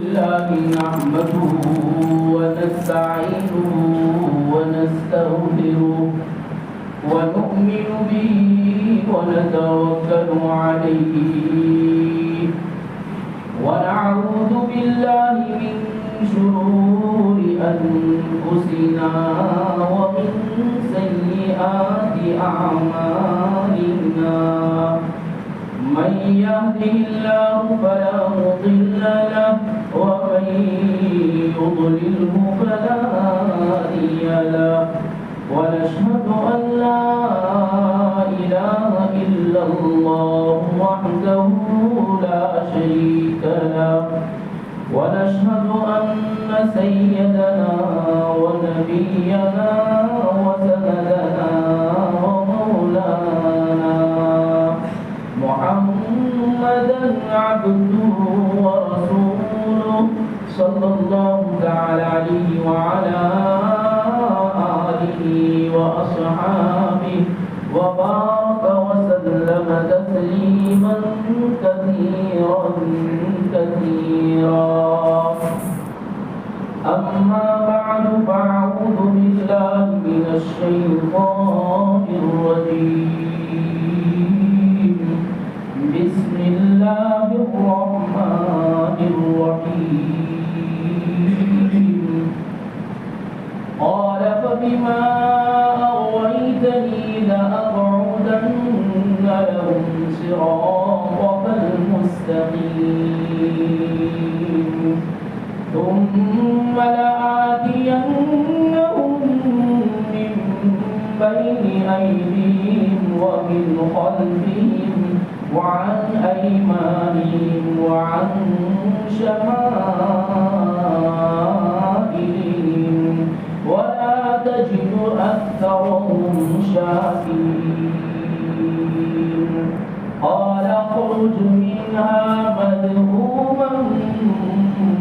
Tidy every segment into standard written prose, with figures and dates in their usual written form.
الله نحمده ونستعينه ونستغفره ونؤمن به ونتوكل عليه ونعوذ بالله من شرور أنفسنا ومن سيئات أعمالنا من يهده الله فلا مضل له ومن يضلله فلا هادي له ونشهد أن لا إله إلا الله وحده لا شريك له ونشهد أن سيدنا ونبينا وسندنا ومولانا محمدا عبده ورسوله صلى الله تعالى عليه وعلى آله وأصحابه وبارك وسلم تسليما كثيرا كثيرا أما بعد فأعوذ بالله من الشيطان الرجيم بسم الله الرحمن الرحيم قال فبما أغويتني لأقعدن لهم صراطك المستقيم ثم لآتينهم من بين أيديهم ومن خلفهم وعن أيمانهم وعن شمائلهم ولا تجد أكثرهم شاكرين قال اخرج منها مذءوما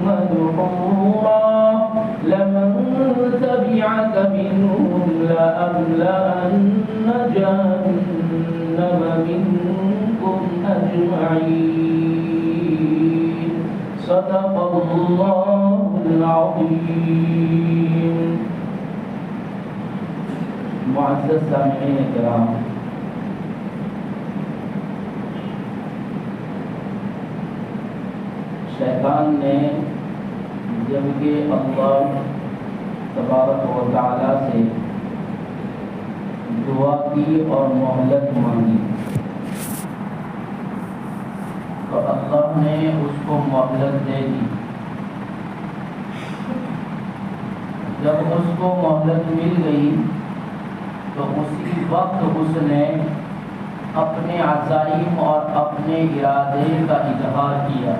مدحورا لمن تبعك منهم لأملأن جهنم منكم أجمعين صدق الله العظيم. معزز سامعین کرام، شیطان نے جب کہ اللہ تبارک و تعالیٰ سے دعا کی اور مہلت مانگی تو اللہ نے اس کو مہلت دے دی. جب اس کو مہلت مل گئی تو اسی وقت اس نے اپنے عزائم اور اپنے ارادے کا اظہار کیا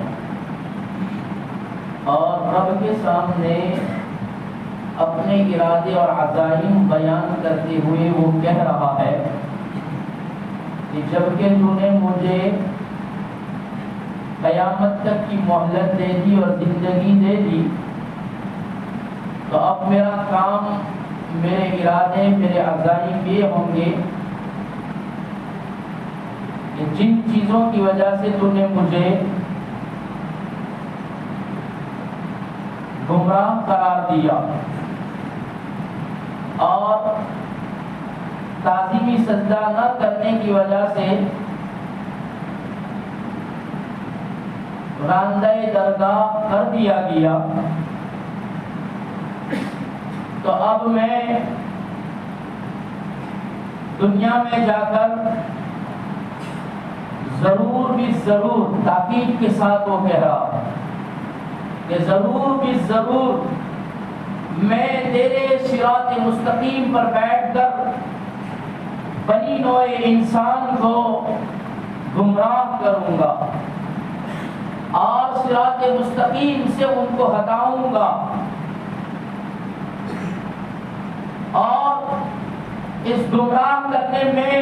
اور رب کے سامنے اپنے ارادے اور عزائم بیان کرتے ہوئے وہ کہہ رہا ہے کہ جب کہ تو نے مجھے قیامت تک کی مہلت دے دی اور زندگی دے دی تو اب میرا کام، میرے ارادے، میرے عزائم یہ ہوں گے کہ جن چیزوں کی وجہ سے تو نے مجھے گمراہ قرار دیا اور تعظیمی سجدہ نہ کرنے کی وجہ سے راندہ درگاہ کر دیا گیا، تو اب میں دنیا میں جا کر ضرور بھی ضرور، تاکید کے ساتھ وہ کہہ رہا کہ ضرور بھی ضرور میں تیرے صراط مستقیم پر بیٹھ کر بنی نوع انسان کو گمراہ کروں گا اور صراط مستقیم سے ان کو ہٹاؤں گا اور اس گمراہ کرنے میں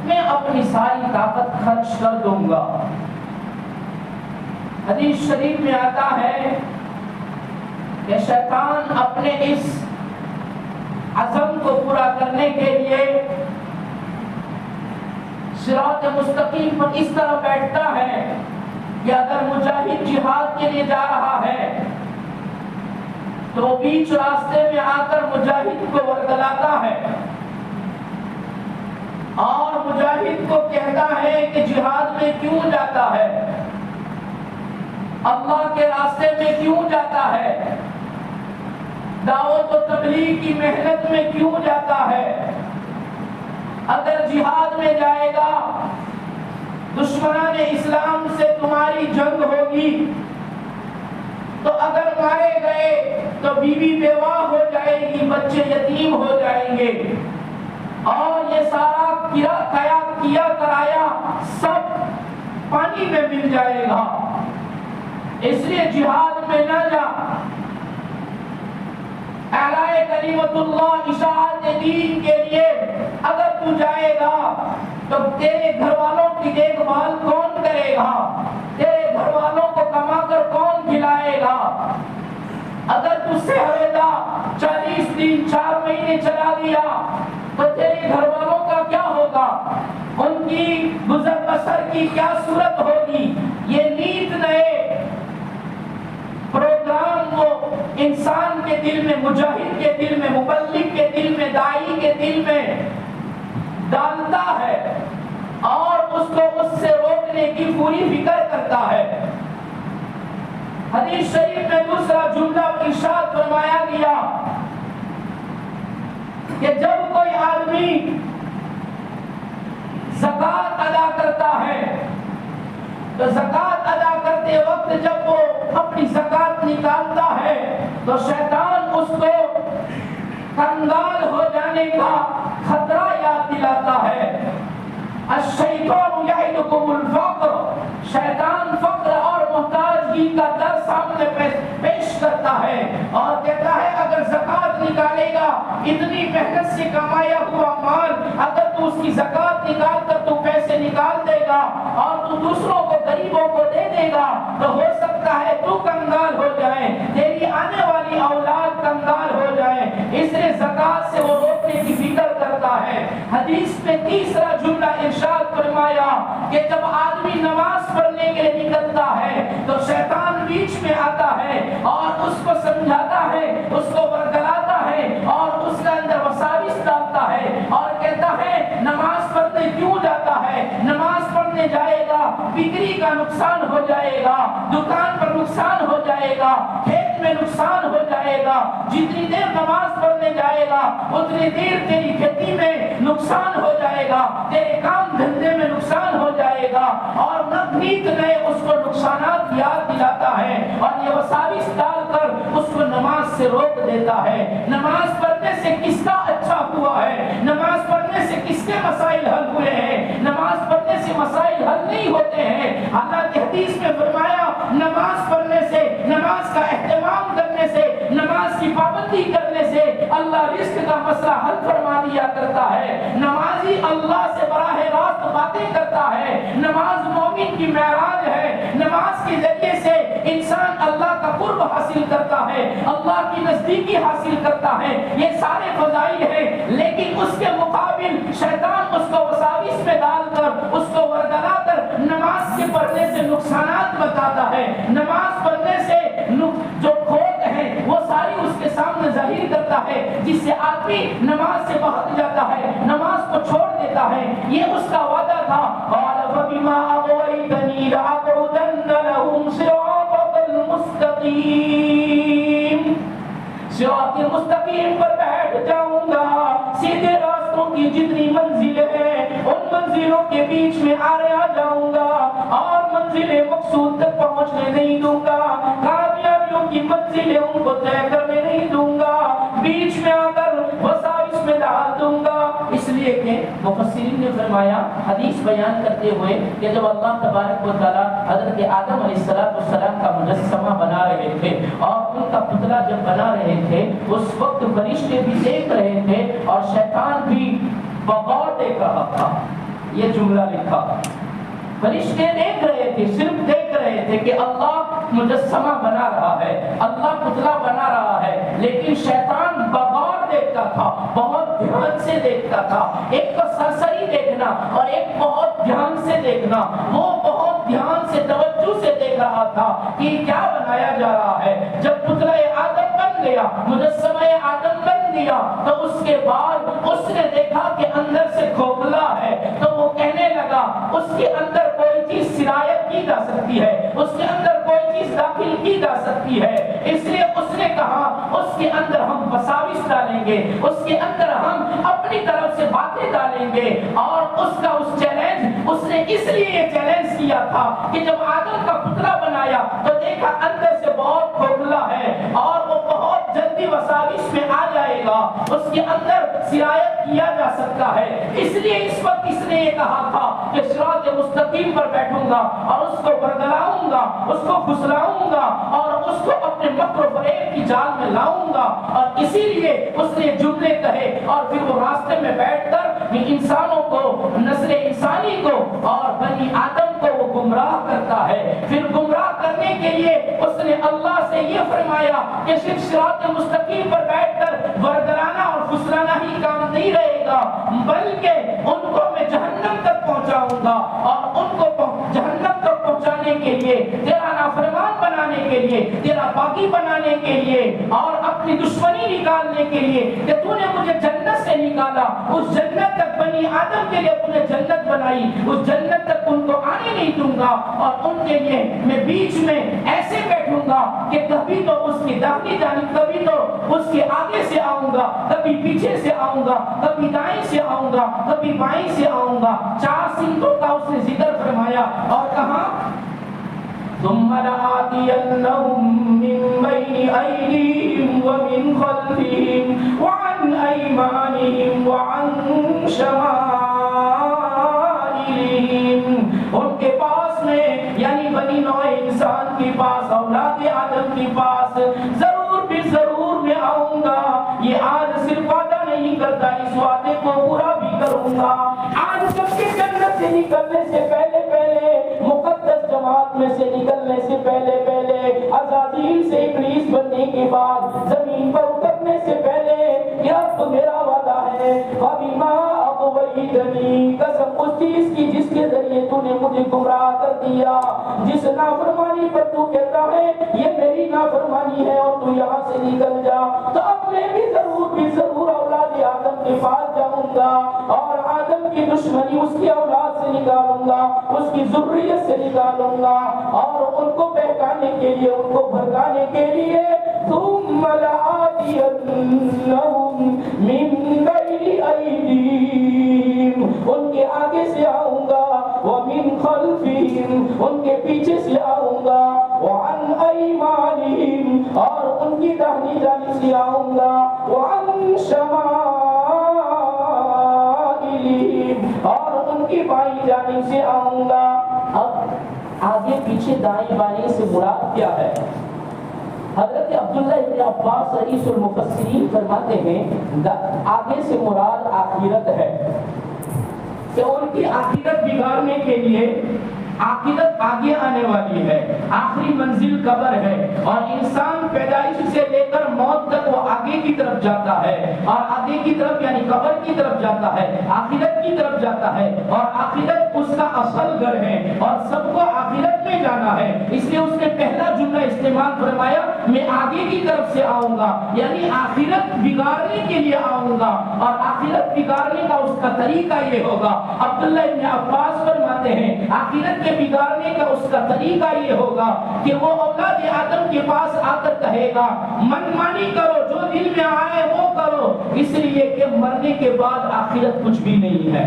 میں اپنی ساری طاقت خرچ کر دوں گا. حدیث شریف میں آتا ہے کہ شیطان اپنے اس عزم کو پورا کرنے کے لیے صراط مستقیم پر اس طرح بیٹھتا ہے کہ اگر مجاہد جہاد کے لیے جا رہا ہے تو بیچ راستے میں آ کر مجاہد کو ورگلاتا ہے اور مجاہد کو کہتا ہے کہ جہاد میں کیوں جاتا ہے، اللہ کے راستے میں کیوں جاتا ہے، دعوت و تبلیغ کی محنت میں کیوں جاتا ہے، اگر جہاد میں جائے گا دشمنان اسلام سے تمہاری جنگ ہوگی، تو اگر مارے گئے تو بیوی بیوہ ہو جائے گی، بچے یتیم ہو جائیں گے، اور یہ سارا کیا کرایا سب پانی میں مل جائے گا، اس لیے جہاد میں نہ جا۔ اعلاء کلمت اللہ، اشاعت دین کے لیے اگر تو جائے گا تو تیرے گھر والوں کی دیکھ بھال کون کرے گا، تیرے گھر والوں کو کما کر کون کھلائے گا، اگر تو سہردا 40 دن 4 مہینے چلا دیا تو تیرے گھر والوں کا کیا ہوگا، ان کی گزر بسر کی کیا صورت ہوگی۔ یہ نیت نئے پروگرام وہ انسان کے دل میں، مجاہد کے دل میں، مبلغ کے دل میں، داعی کے دل میں ڈالتا ہے اور اس کو اس سے روکنے کی پوری فکر کرتا ہے۔ حدیث شریف میں دوسرا جملہ ارشاد فرمایا گیا کہ جب کوئی آدمی زکوٰۃ ادا کرتا ہے تو زکوٰۃ ادا کرتے وقت جب وہ اپنی زکوٰۃ نکالتا ہے تو شیطان اس کو کنگال ہو جانے کا خطرہ یاد دلاتا ہے۔ الشیطان یعدکم الفقر، شیطان فقر اور محتاجگی کا در سامنے پیش کرتا ہے اور کہتا ہے اگر زکوٰۃ نکالے گا، اتنی محنت سے کمایا ہوا مال اگر تو اس کی زکوٰۃ نکال کر تو پیسے نکال دے گا اور تو دوسروں کو، غریبوں کو دے دے گا تو ہو سکتا ہے تو کنگال ہو جائے، تیری آنے والی اولاد کنگال ہو جائے، اس لیے زکوٰۃ سے وہ روکنے کی فکر کرتا ہے۔ حدیث میں تیسرا جملہ ارشاد فرمایا کہ جب آدمی نماز پڑھنے کے لیے نکلتا ہے تو شیطان بیچ میں آتا ہے اور اس کو سمجھاتا ہے، اس کو ورگلاتا ہے اور اس کے اندر وساوس ڈالتا ہے اور کہتا ہے نماز پڑھنے کیوں جاتا ہے، نماز پڑھنے جائے گا بکری کا نقصان ہو جائے گا، دکان پر نقصان ہو جائے گا، کھیت میں نقصان ہو جائے گا، جتنی دیر نماز پڑھنے جائے گا اتنی دیر تیری کھیتی میں نقصان ہو جائے گا، تیرے کام دھندے میں نقصان ہو جائے گا، اور نیت میں اس کو نقصانات یاد دلاتا ہے اور یہ وساوس ڈال کر اس کو نماز سے روک دیتا ہے۔ نماز پڑھنے سے کس کا اچھا ہوا ہے، نماز پڑھنے سے کس کے مسائل حل ہوئے ہیں، نماز پڑھنے سے مسائل حل نہیں ہوتے ہیں۔ اللہ کی حدیث میں فرمایا نماز پڑھنے سے، نماز کا اہتمام کرنے سے، نماز کی پابندی کرنے سے اللہ رزق کا مسئلہ حل فرما دیا کرتا ہے۔ نمازی اللہ سے براہ راست باتیں کرتا ہے، نماز مومن کی معراج ہے، نماز کے ذریعے سے انسان اللہ کا قرب حاصل کرتا ہے، اللہ کی نزدیکی حاصل کرتا ہے، یہ سارے فضائل ہیں، لیکن اس کے مقابل شیطان اس کو وساوس میں ڈال کر، اس کو ورگلا کر نماز کے پڑھنے سے نقصانات بتاتا ہے، نماز پڑھنے سے جو کھوٹ ہے وہ ساری اس کے سامنے ظاہر کرتا ہے، جس سے آدمی نماز سے بھاگ جاتا ہے، نماز کو چھوڑ دیتا ہے۔ یہ اس کا وعدہ تھا، قال فبما اغويتني لأقعدن لهم صراطك المستقيم، صراط مستقیم پر بیٹھ جاؤں گا، سیدھے راستوں کی جتنی منزلیں ہیں ان منزلوں کے بیچ میں آ جاؤں گا اور منزل مقصود تک پہنچنے نہیں دوں گا، کامیابیوں کی منزلیں ان کو طے کرنے نہیں دوں گا، بیچ میں آ کر وساوس میں ڈال دوں گا۔ اس لیے کہ مفسرین نے فرمایا حدیث بیان کرتے ہوئے کہ جب اللہ تبارک و تعالیٰ حضرت آدم علیہ السلام کا مجسمہ بنا رہے تھے اور ان کا پتلا جب بنا رہے تھے اس وقت فرشتے بھی دیکھ رہے تھے اور شیطان بھی بغور دیکھ رہا تھا۔ یہ جملہ لکھا، فرشتے دیکھ رہے تھے، صرف دیکھ رہے تھے کہ اللہ مجسمہ بنا رہا ہے، اللہ پتلا بنا رہا ہے، لیکن شیطان بغور دیکھتا تھا، بہت دھیان سے دیکھتا تھا، ایک تو سرسری دیکھنا اور ایک بہت دھیان سے دیکھنا، وہ بہت دھیان سے توجہ توجہ سے دیکھ رہا تھا کہ کیا بنایا جا رہا ہے. جب پتلا آدم بن گیا, مجسمہ آدم بن گیا, تو اس کے بعد اس نے دیکھا کہ اندر سے کھوکھلا ہے, تو وہ کہنے لگا اس کے اندر کوئی چیز سرایت کی جا سکتی ہے, اس کے اندر کوئی چیز داخل کی جا سکتی ہے. اس لیے اس نے کہا اس کے اندر ہم وساوس ڈالیں گے, اس کے اندر ہم اپنی طرف سے باتیں ڈالیں گے. اور اس کا اس چیلنج اس نے اس لیے یہ چیلنج کیا تھا کہ جب آدم کا پتلا بنایا تو دیکھا اندر سے بہت کھوکھلا ہے اور وہ بہت جلدی وساوس میں آ جائے گا, اس کے اندر سرایت کیا جا سکتا ہے. اس لیے اس وقت اس نے یہ کہا تھا کہ صراط مستقیم پر بیٹھوں گا اور اس کو برگلاؤں گا, اس کو پھسلاؤں گا اور اس کو اپنے مکر و فریب کی جال میں لاؤں گا. اور اسی لیے اس نے جملے کہے اور پھر وہ راستے میں بیٹھ کر انسانوں کو, نسل انسانی کو اور بنی آدم کو وہ گمراہ کرتا ہے. پھر گمراہ کرنے کے لیے اس نے اللہ سے یہ فرمایا کہ صرف صراط مستقیم پر بیٹھ کر برگلانا اور پھسلانا ہی کام نہیں رہے گا, بلکہ ان کو میں جہنم تک پہنچاؤں گا. اور ان کو جہنم تک پہنچانے کے لیے, تیرا نافرمان بنانے کے لیے, تیرا باغی بنانے کے لیے اور اپنی دشمنی نکالنے کے لیے کہ تو نے مجھے جنت سے نکالا, اس جنت تک بنی آدم کے لیے تو نے جنت بنائی, اس جنت تک ان کو آنے نہیں دوں گا. اور ان کے لیے میں بیچ میں ایسے بیٹھوں گا کہ کبھی تو اس کی داہنی جانب, کبھی تو اس کے آگے سے آؤں گا, کبھی پیچھے سے آؤں گا, کبھی دائیں سے آؤں گا, کبھی بائیں سے آؤں گا. 4 سمتوں کا اس نے ذکر فرمایا اور کہا ثم لآتينهم من بين أيديهم ومن خلفهم وعن أيمانهم وعن شمائلهم. ان کے پاس میں یعنی بنی نوع انسان کے پاس, اولاد آدم کے پاس ضرور بھی ضرور میں آؤں گا. یہ آج صرف وعدہ نہیں کرتا, اس وعدے کو پورا بھی کروں گا. آج سب کے جنت سے نکلنے سے پہلے مقدس جماعت میں سے نکلنے سے پہلے عزازیل سے ابلیس بننے کے بعد زمین پر اترنے سے پہلے کہ اب تو میرا وعدہ ہے فَبِمَا أَغْوَيْتَنِي, قسم اس چیز کی جس کے ذریعے تو نے مجھے گمراہ کر دیا, جس نافرمانی پر تو کہتا ہے یہ میری نافرمانی ہے اور تو یہاں سے نکل جا, تو اب میں بھی ضرور اولاد آدم کے پاس جاؤں گا اور آدم کی دشمنی اس کی اولاد سے نکالوں گا, اس کی ذریت سے نکالوں گا اور ان کو بہکانے کے لیے, ان کو بھڑکانے کے لیے ثُمَّ لَآتِيَنَّهُم مِّن بَيْنِ أَيْدِيهِمْ, ان کے آگے سے آؤں گا, وَمِن خَلْفِهِمْ, ان کے پیچھے سے آؤں گا, وَعَنْ أَيْمَانِهِمْ, اور ان کی داہنی جانب سے آؤں گا, وَعَنْ شَمَائِلِهِمْ, اور ان کی بائیں جانب سے آؤں گا. اب آگے پیچھے دائیں بائیں سے مراد کیا ہے؟ حضرت عبداللہ ابن عباس رئیس المفسرین فرماتے ہیں آگے سے مراد آخرت ہے, کہ ان کی آخرت بگاڑنے کے لیے آخرت آگے آنے والی ہے, آخری منزل قبر ہے اور انسان پیدائش سے لے کر موت تک وہ آگے کی طرف جاتا ہے, اور آگے کی طرف یعنی قبر کی طرف جاتا ہے, آخرت کی طرف جاتا ہے, اور آخرت اس کا اصل گھر ہے اور سب کو آخرت میں جانا ہے. اس لیے اس نے پہلا جملہ استعمال فرمایا میں آگے کی طرف سے آؤں گا, یعنی آخرت بگاڑنے کے لیے آؤں گا, اور آخرت بگاڑنے کا اس کا طریقہ یہ ہوگا. عبداللہ ابن عباس فرماتے ہیں آخرت کے بگاڑنے کا اس کا طریقہ یہ ہوگا کہ وہ اولاد آدم کے پاس آ کر کہے گا منمانی کرو, جو دل میں آئے وہ کرو, اس لیے کہ مرنے کے بعد آخرت کچھ بھی نہیں ہے.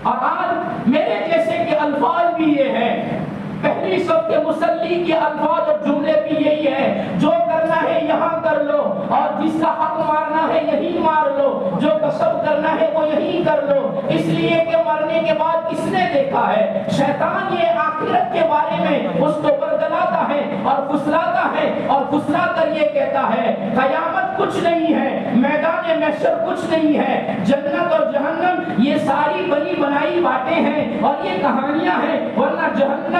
اور آج میرے جیسے کے الفاظ بھی یہ ہیں, پہلی صف کے مصلی کے الفاظ اور جملے بھی یہی ہے, جو کرنا ہے یہاں کر لو, اور جس کا حق مارنا ہے یہی مار لو, جو کسب کرنا ہے وہ یہی کر لو. اس لیے کہ مرنے کے بعد کس نے دیکھا ہے؟ شیطان یہ آخرت کے بارے میں اس کو برگلاتا ہے اور پھسلاتا ہے, اور پھسلا کر یہ کہتا ہے قیامت کچھ نہیں ہے, میدان محشر کچھ نہیں ہے, جنت اور جہنم یہ ساری بنی بنائی باتیں ہیں اور یہ کہانیاں ہیں, ورنہ جنت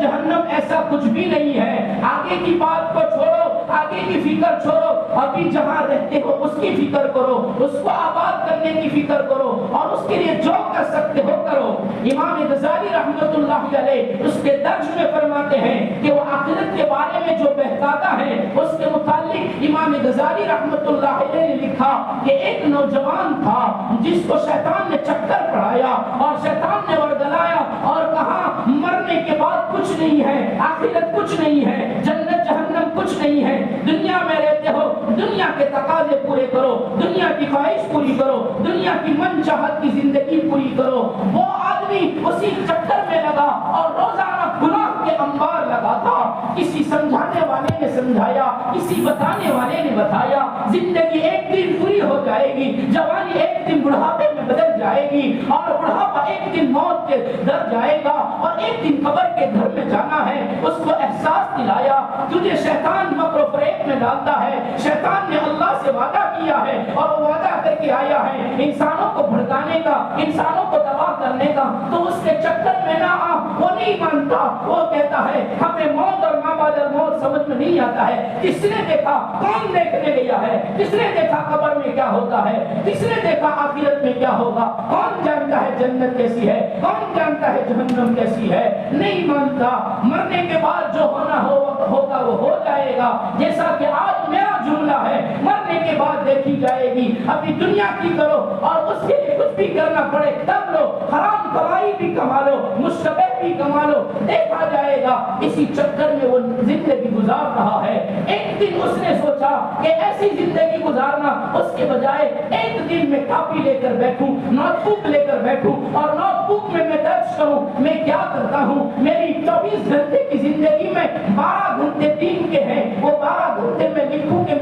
جہنم ایسا کچھ بھی نہیں ہے. آگے کی بات کو چھوڑو, آگے کی فکر چھوڑو, ابھی جہاں رہتے ہو اس کی فکر کرو، اس کو آباد کرنے کی فکر کرو، اور اس کے لیے جو کر سکتے ہو کرو۔ امام غزالی رحمۃ اللہ علیہ اس کے درج میں فرماتے ہیں کہ وہ آخرت کے بارے میں جو بہتاتا ہے اس کے متعلق امام غزالی رحمۃ اللہ علیہ نے لکھا کہ ایک نوجوان تھا جس کو شیطان نے چکر پڑھایا اور شیطان نے ورگلایا اور کہا مرنے کے بعد کچھ نہیں ہے، آخرت کچھ نہیں ہے، جنت جہنم کچھ نہیں ہے، دنیا میں رہتے ہو دنیا کے تقاضے پورے کرو، دنیا کی خواہش پوری کرو، دنیا کی من چاہت کی زندگی پوری کرو۔ وہ آدمی اسی چکر میں لگا اور روزانہ گناہ کے انبار لگا تھا۔ کسی سمجھانے والے نے سمجھایا، کسی بتانے والے نے بتایا، زندگی ایک دن پوری ہو جائے گی، جوانی ایک دن بڑھاپے میں بدل جائے گی، اور بڑھاپا ایک دن موت کے در جائے گا، اور ایک دن قبر کے گھر میں جانا ہے۔ اس کو احساس دلایا تجھے شیطان مکر و فریب میں ڈالتا ہے، شیطان نے اللہ سے وعدہ کیا ہے اور وہ وعدہ کر کے آیا ہے انسانوں کو بھڑکانے کا، انسانوں کو تباہ کرنے کا، تو اس کے چکر میں نہ آ۔ وہ نہیں مانتا، وہ کہتا ہے ہمیں موت اور ما بعد الموت سمجھ میں نہیں آتا ہے۔ کس نے دیکھا؟ کون دیکھنے گیا ہے؟ کس نے دیکھا قبر میں کیا ہوتا ہے؟ کس نے دیکھا آخرت میں کیا ہوگا؟ کون جانتا ہے جنت کیسی ہے؟ کون جانتا ہے جہنم کیسی ہے؟ نہیں مانتا۔ مرنے کے بعد جو ہونا ہوگا وہ ہو جائے گا، جیسا کہ آج میرا جملہ ہے، مرنے کے بعد دیکھی جائے گی۔ ابھی دنیا کی کرو اور اس کے لیے کچھ بھی کرنا پڑے تب لو، حرام کمائی بھی کما لو، مشتبہ بھی کما لو، دیکھا جائے گا۔ اسی چکر میں وہ زندگی گزار رہا ہے۔ ایک دن اس نے سوچا کہ ایسی زندگی گزارنا اس کے بجائے ایک دن میں کاپی لے کر بیٹھوں، نوٹ بک لے کر بیٹھوں اور نوٹ بک میں درج کروں میں کیا کرتا ہوں۔ میری 24 گھنٹے کی زندگی میں 12 گھنٹے دین کے ہیں، وہ 12 گھنٹے میں لکھوں کہ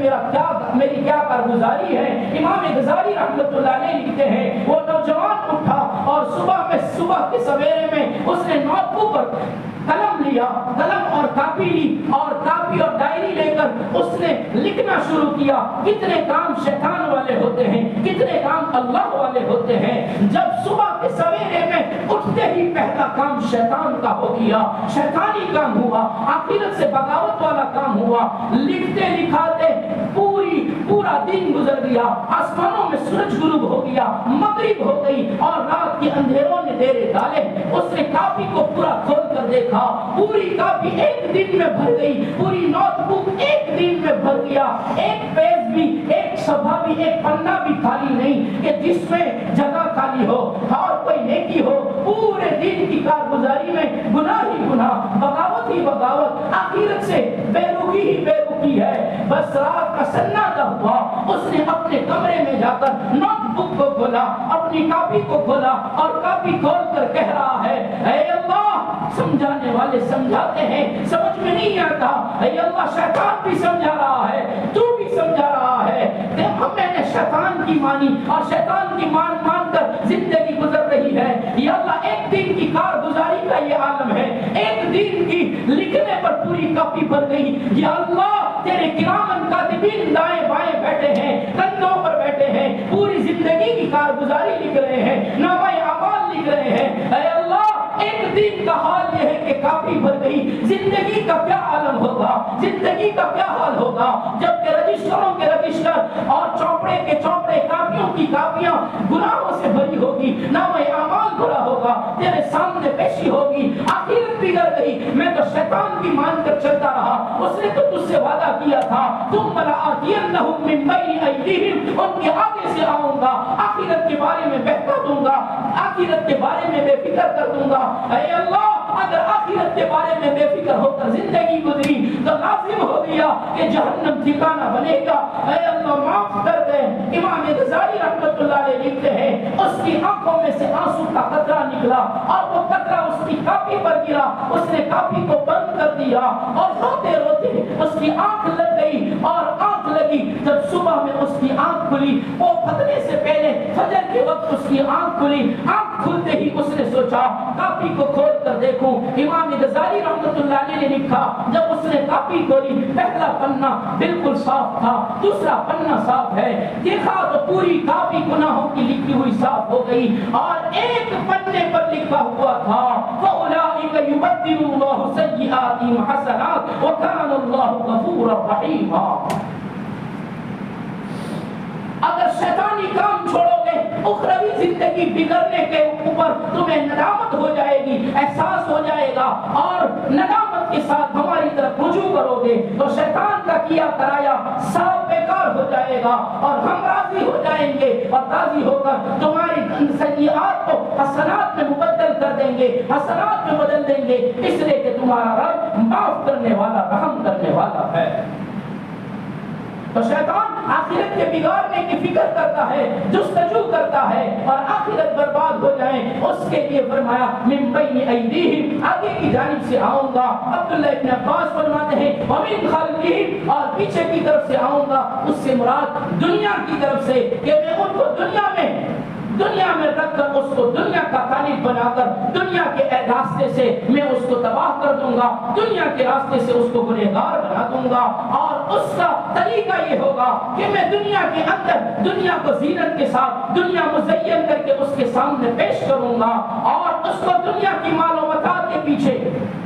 میری کیا کارگزاری ہے۔ امام غزالی رحمۃ اللہ علیہ لکھتے ہیں وہ نوجوان اٹھا اور صبح کے سویرے میں اس نے نوٹ بک پر قلم لیا، قلم اور کاپی لی، اور کاپی اور ڈائری لے کر اس نے لکھنا شروع کیا۔ کتنے کام شیطان والے ہوتے ہیں، کتنے کام اللہ والے ہوتے ہیں۔ جب صبح کے سویرے میں اٹھتے ہی پہلا کام شیطان کا ہو گیا، شیطانی کام ہوا، آخرت سے بغاوت والا کام ہوا۔ لکھتے لکھاتے پورا دن گزر گیا، آسمانوں میں سورج غروب ہو گیا، مغرب ہو گئی اور رات کے اندھیروں نے ڈیرے ڈالے۔ اس نے کاپی کو پورا کھول کر دیکھا، پوری کاپی ایک دن میں بھر گئی، پوری نوٹ بک ایک دن میں بھر گیا، ایک پیج بھی، ایک صفحہ بھی، ایک پنہ بھی خالی نہیں کہ جس میں جگہ خالی ہو اور کوئی نیکی ہو۔ پورے دن کی کارگزاری میں گناہ ہی گناہ، بغاوت ہی بغاوت، آخرت سے بے رخی ہی بے رخی ہے۔ بس رات کا سناٹا ہوا، اس نے اپنے کمرے میں جا کر نوٹ بک کو کھولا، اپنی کاپی کو کھولا اور کاپی کھول کر کہہ رہا ہے اے اللہ، سمجھانے والے سمجھاتے ہیں سمجھ میں نہیں آتا، اے اللہ شیطان بھی سمجھا رہا ہے، تو بھی سمجھا رہا ہے، میں نے شیطان کی مانی اور شیطان کی مان کر زندگی گزر رہی ہے۔ یا اللہ ایک دن کی کارگزاری کا یہ عالم ہے، ایک دن کی لکھنے پر پوری کاپی بھر گئی۔ یا اللہ تیرے کرامن کاتبین دائیں بائیں بیٹھے ہیں، کندھوں پر بیٹھے ہیں، پوری زندگی کی کارگزاری لکھ رہے ہیں، نامہ اعمال لکھ رہے ہیں۔ اے اللہ ایک دن کا حال یہ ہے کہ کاپی بھر گئی، زندگی کا کیا عالم ہوگا، زندگی کا کیا حال ہوگا جب کہ رجسٹروں کے رجسٹر اور چوپڑے کے چوپڑے، کاپیوں کی کاپیاں گناہوں سے بھری ہوگی، نامہ اعمال بھرا ہوگا، تیرے سامنے پیشی ہوگی، آخرت بگڑ گئی۔ میں تو شیطان کی مان کر چلتا رہا، اس نے تو تجھ سے وعدہ کیا تھا ثم لآتینہم من بین ایدیہم، ان کے آگے سے آؤں گا، آخرت کے بارے میں بہتا دوں گا، آخرت کے بارے میں بے فکر کر دوں گا۔ اے اللہ اگر آخرت کے بارے میں بے فکر ہو کر زندگی گزری تو لازم ہو گیا کہ جہنم ٹھکانہ بنے گا۔ اے اللہ معاف کر دے۔ امام غزالی رحمۃ اللہ علیہ لکھتے ہیں اس کی آنکھوں میں سے آنسو کا قطرہ نکلا اور وہ قطرہ اس کی کاپی پر گرا، اس نے کاپی کو بند کر دیا اور روتے روتے اس کی آنکھ لگ گئی اور آنکھ لگی۔ جب صبح میں اس کی آنکھ کھلی، وہ پھٹنے سے پہلے فجر کے وقت اس کی آنکھ کھلی، آنکھ کھلتے ہی اس نے سوچا کاپی کو کھول کر دیکھوں۔ امام غزالی رحمۃ اللہ علیہ نے لکھا جب اس نے کاپی کھولی پہلا پنہ بالکل صاف تھا، دوسرا پنہ صاف ہے، دیکھا تو پوری کاپی گناہوں کی لکھی ہوئی صاف ہو گئی اور ایک پنے پر لکھا ہوا تھا وَأُولَٰئِكَ يُبَدِّلُ اللَّهُ سَيِّئَاتِهِمْ حَسَنَاتٍ وَكَانَ اللَّهُ غَفُورًا رَحِيمًا۔ اگر شیطانی کام چھوڑو گے اخروی زندگی بگڑنے کے اوپر تمہیں ندامت ہو جائے گی، احساس ہو جائے گا، اور ندامت کے ساتھ ہماری طرف رجوع کرو گے تو شیطان کا کیا کرایا سب بیکار ہو جائے گا، اور ہم راضی ہو جائیں گے، اور راضی ہو کر تمہاری سیئات کو حسنات میں مبدل کر دیں گے، حسنات میں بدل دیں گے، اس لیے کہ تمہارا رب معاف کرنے والا، رحم کرنے والا ہے۔ تو شیطان آخرت کے بگاڑنے کی فکر کرتا ہے، جستجو کرتا ہے، اور آخرت برباد ہو جائے اس کے لیے فرمایا من بین ایدیہم، آگے کی جانب سے آؤں گا۔ عبداللہ ابن عباس فرماتے ہیں ومن خلفہم، اور پیچھے کی طرف سے آؤں گا، اس سے مراد دنیا کی طرف سے، کہ میں ان کو دنیا میں رکھ کر اس کو دنیا کا طالب بنا کر دنیا کے راستے سے میں اس کو تباہ کر دوں گا، دنیا کے راستے سے اس کو گنہگار بنا دوں گا، اور اس کا طریقہ یہ ہوگا کہ میں دنیا کے اندر دنیا کو زینت کے ساتھ دنیا مزین کر کے اس کے سامنے پیش کروں گا، اور اس کو دنیا کی مال و متاع کے پیچھے۔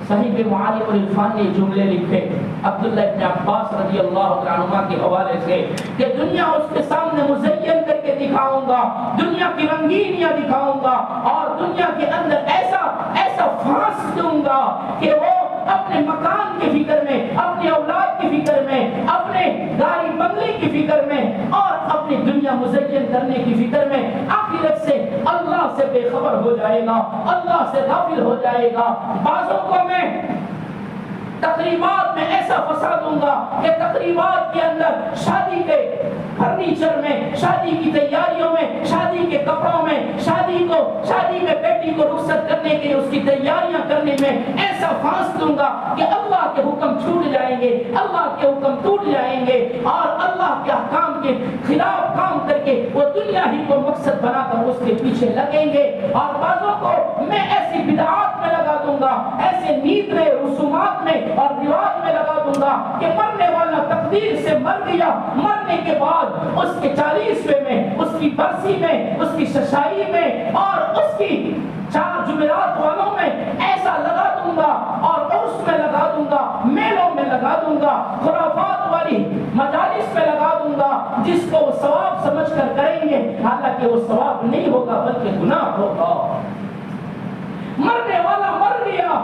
صحیح معالم العرفان نے جملے لکھے عبداللہ ابن عباس رضی اللہ عنہما کے حوالے سے کہ دنیا اس کے سامنے مزین کر کے دکھاؤں گا، دنیا کی رنگینیاں دکھاؤں گا، اور دنیا کے اندر ایسا پھانس دوں گا کہ وہ اپنے مکان کی فکر میں، اپنی اولاد کی فکر میں، اپنے گاڑی بنگلے کی فکر میں، اور اپنی دنیا مزین کرنے کی فکر میں آخرت سے اللہ سے بے خبر ہو جائے گا، اللہ سے غافل ہو جائے گا۔ بعضوں کو میں تقریبات میں ایسا پھنسا دوں گا کہ تقریبات کے اندر شادی کے فرنیچر میں، شادی کی تیاریوں میں، شادی کے کپڑوں میں، شادی میں بیٹی کو رخصت کرنے کے اس کی تیاریاں کرنے میں ایسا پھانس دوں گا کہ اللہ کے حکم چھوٹ جائیں گے، اللہ کے حکم ٹوٹ جائیں گے، اور اللہ کے احکام کے خلاف کام کر کے وہ دنیا ہی کو مقصد بنا کر اس کے پیچھے لگیں گے۔ اور بعضوں کو میں ایسی بدعات میں لگا دوں گا، ایسے نیت میں، رسومات میں اور رواج میں لگا دوں گا کہ مرنے والا تقدیر سے مر گیا، مرنے کے بعد اس کے 40ویں میں، اس کی برسی میں، اس کی ششائی میں، اور اس کی 4 جمعرات والوں میں ایسا لگا دوں گا، اور عرس میں لگا دوں گا، میلوں میں لگا دوں گا، خرافات والی مجالس میں لگا دوں گا، جس کو وہ ثواب سمجھ کر کریں گے، حالانکہ وہ ثواب نہیں ہوگا بلکہ گناہ ہوگا۔ مرنے والا مر گیا،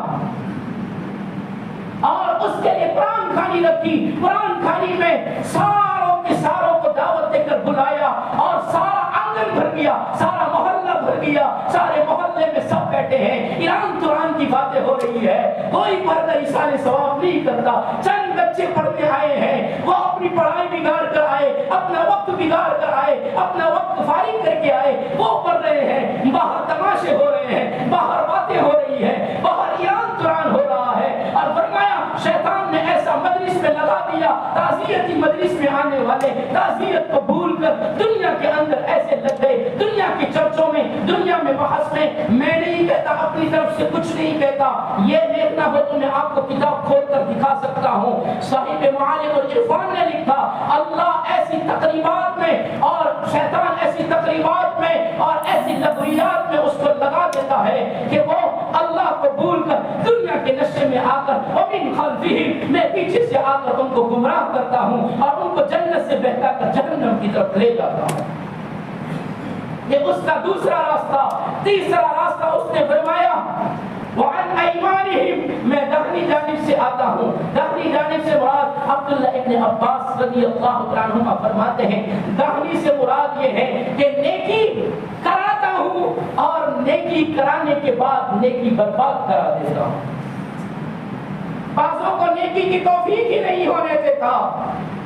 اور اس کے لیے قرآن خوانی رکھی، قرآن خوانی میں ساروں کے ساروں کو دعوت دے کر بلایا، اور سارا آنگن بھر گیا، سارا محلہ بھر گیا، سارے محلے میں سب بیٹھے ہیں، ایران توران کی باتیں ہو رہی ہے، کوئی پردہ ایصال ثواب نہیں کرتا، چند بچے پڑھنے آئے ہیں، وہ اپنی پڑھائی بگاڑ کر آئے، اپنا وقت بگاڑ کر آئے، اپنا وقت فارغ کر کے آئے، وہ پڑھ رہے ہیں، باہر تماشے ہو رہے ہیں، باہر باتیں ہو رہی ہیں، باہر ایران توران ہو رہا ہے، اور فرمایا شیطان نے ایسا مجلس میں لگا دیا، تعزیتی مجلس میں آنے والے تعزیت کو بھول کر دنیا کے اندر ایسے لگ گئے، دنیا کی چرچوں میں، دنیا میں بحث میں۔ میں نہیں کہتا، اپنی طرف سے کچھ نہیں کہتا، یہ دیکھنا ہو تو میں آپ کو کتاب کھول کر دکھا سکتا ہوں۔ صاحب معالم العرفان نے لکھا اللہ ایسی تقریبات میں، اور شیطان ایسی تقریبات میں اور ایسی لغویات میں اس کو لگا دیتا ہے کہ وہ اللہ کو بھول کر دنیا کے نشے میں آ کر ومن خلفہم، میں پیچھے سے آ کر ان کو گمراہ کرتا ہوں اور ان کو جنت سے بہکا کر جہنم کی طرف لے جاتا ہوں۔ یہ اس کا دوسرا راستہ۔ تیسرا راستہ اس نے فرمایا وعن ایمانہم، میں داہنی جانب سے آتا ہوں۔ داہنی جانب سے مراد عبداللہ ابن عباس رضی اللہ عنہما فرماتے ہیں داہنی سے مراد یہ ہے کہ نیکی کراتا ہوں اور نیکی کرانے کے بعد نیکی برباد کرا دیتا ہوں۔ بعضوں کو نیکی کی توفیق ہی نہیں ہونے دیتا،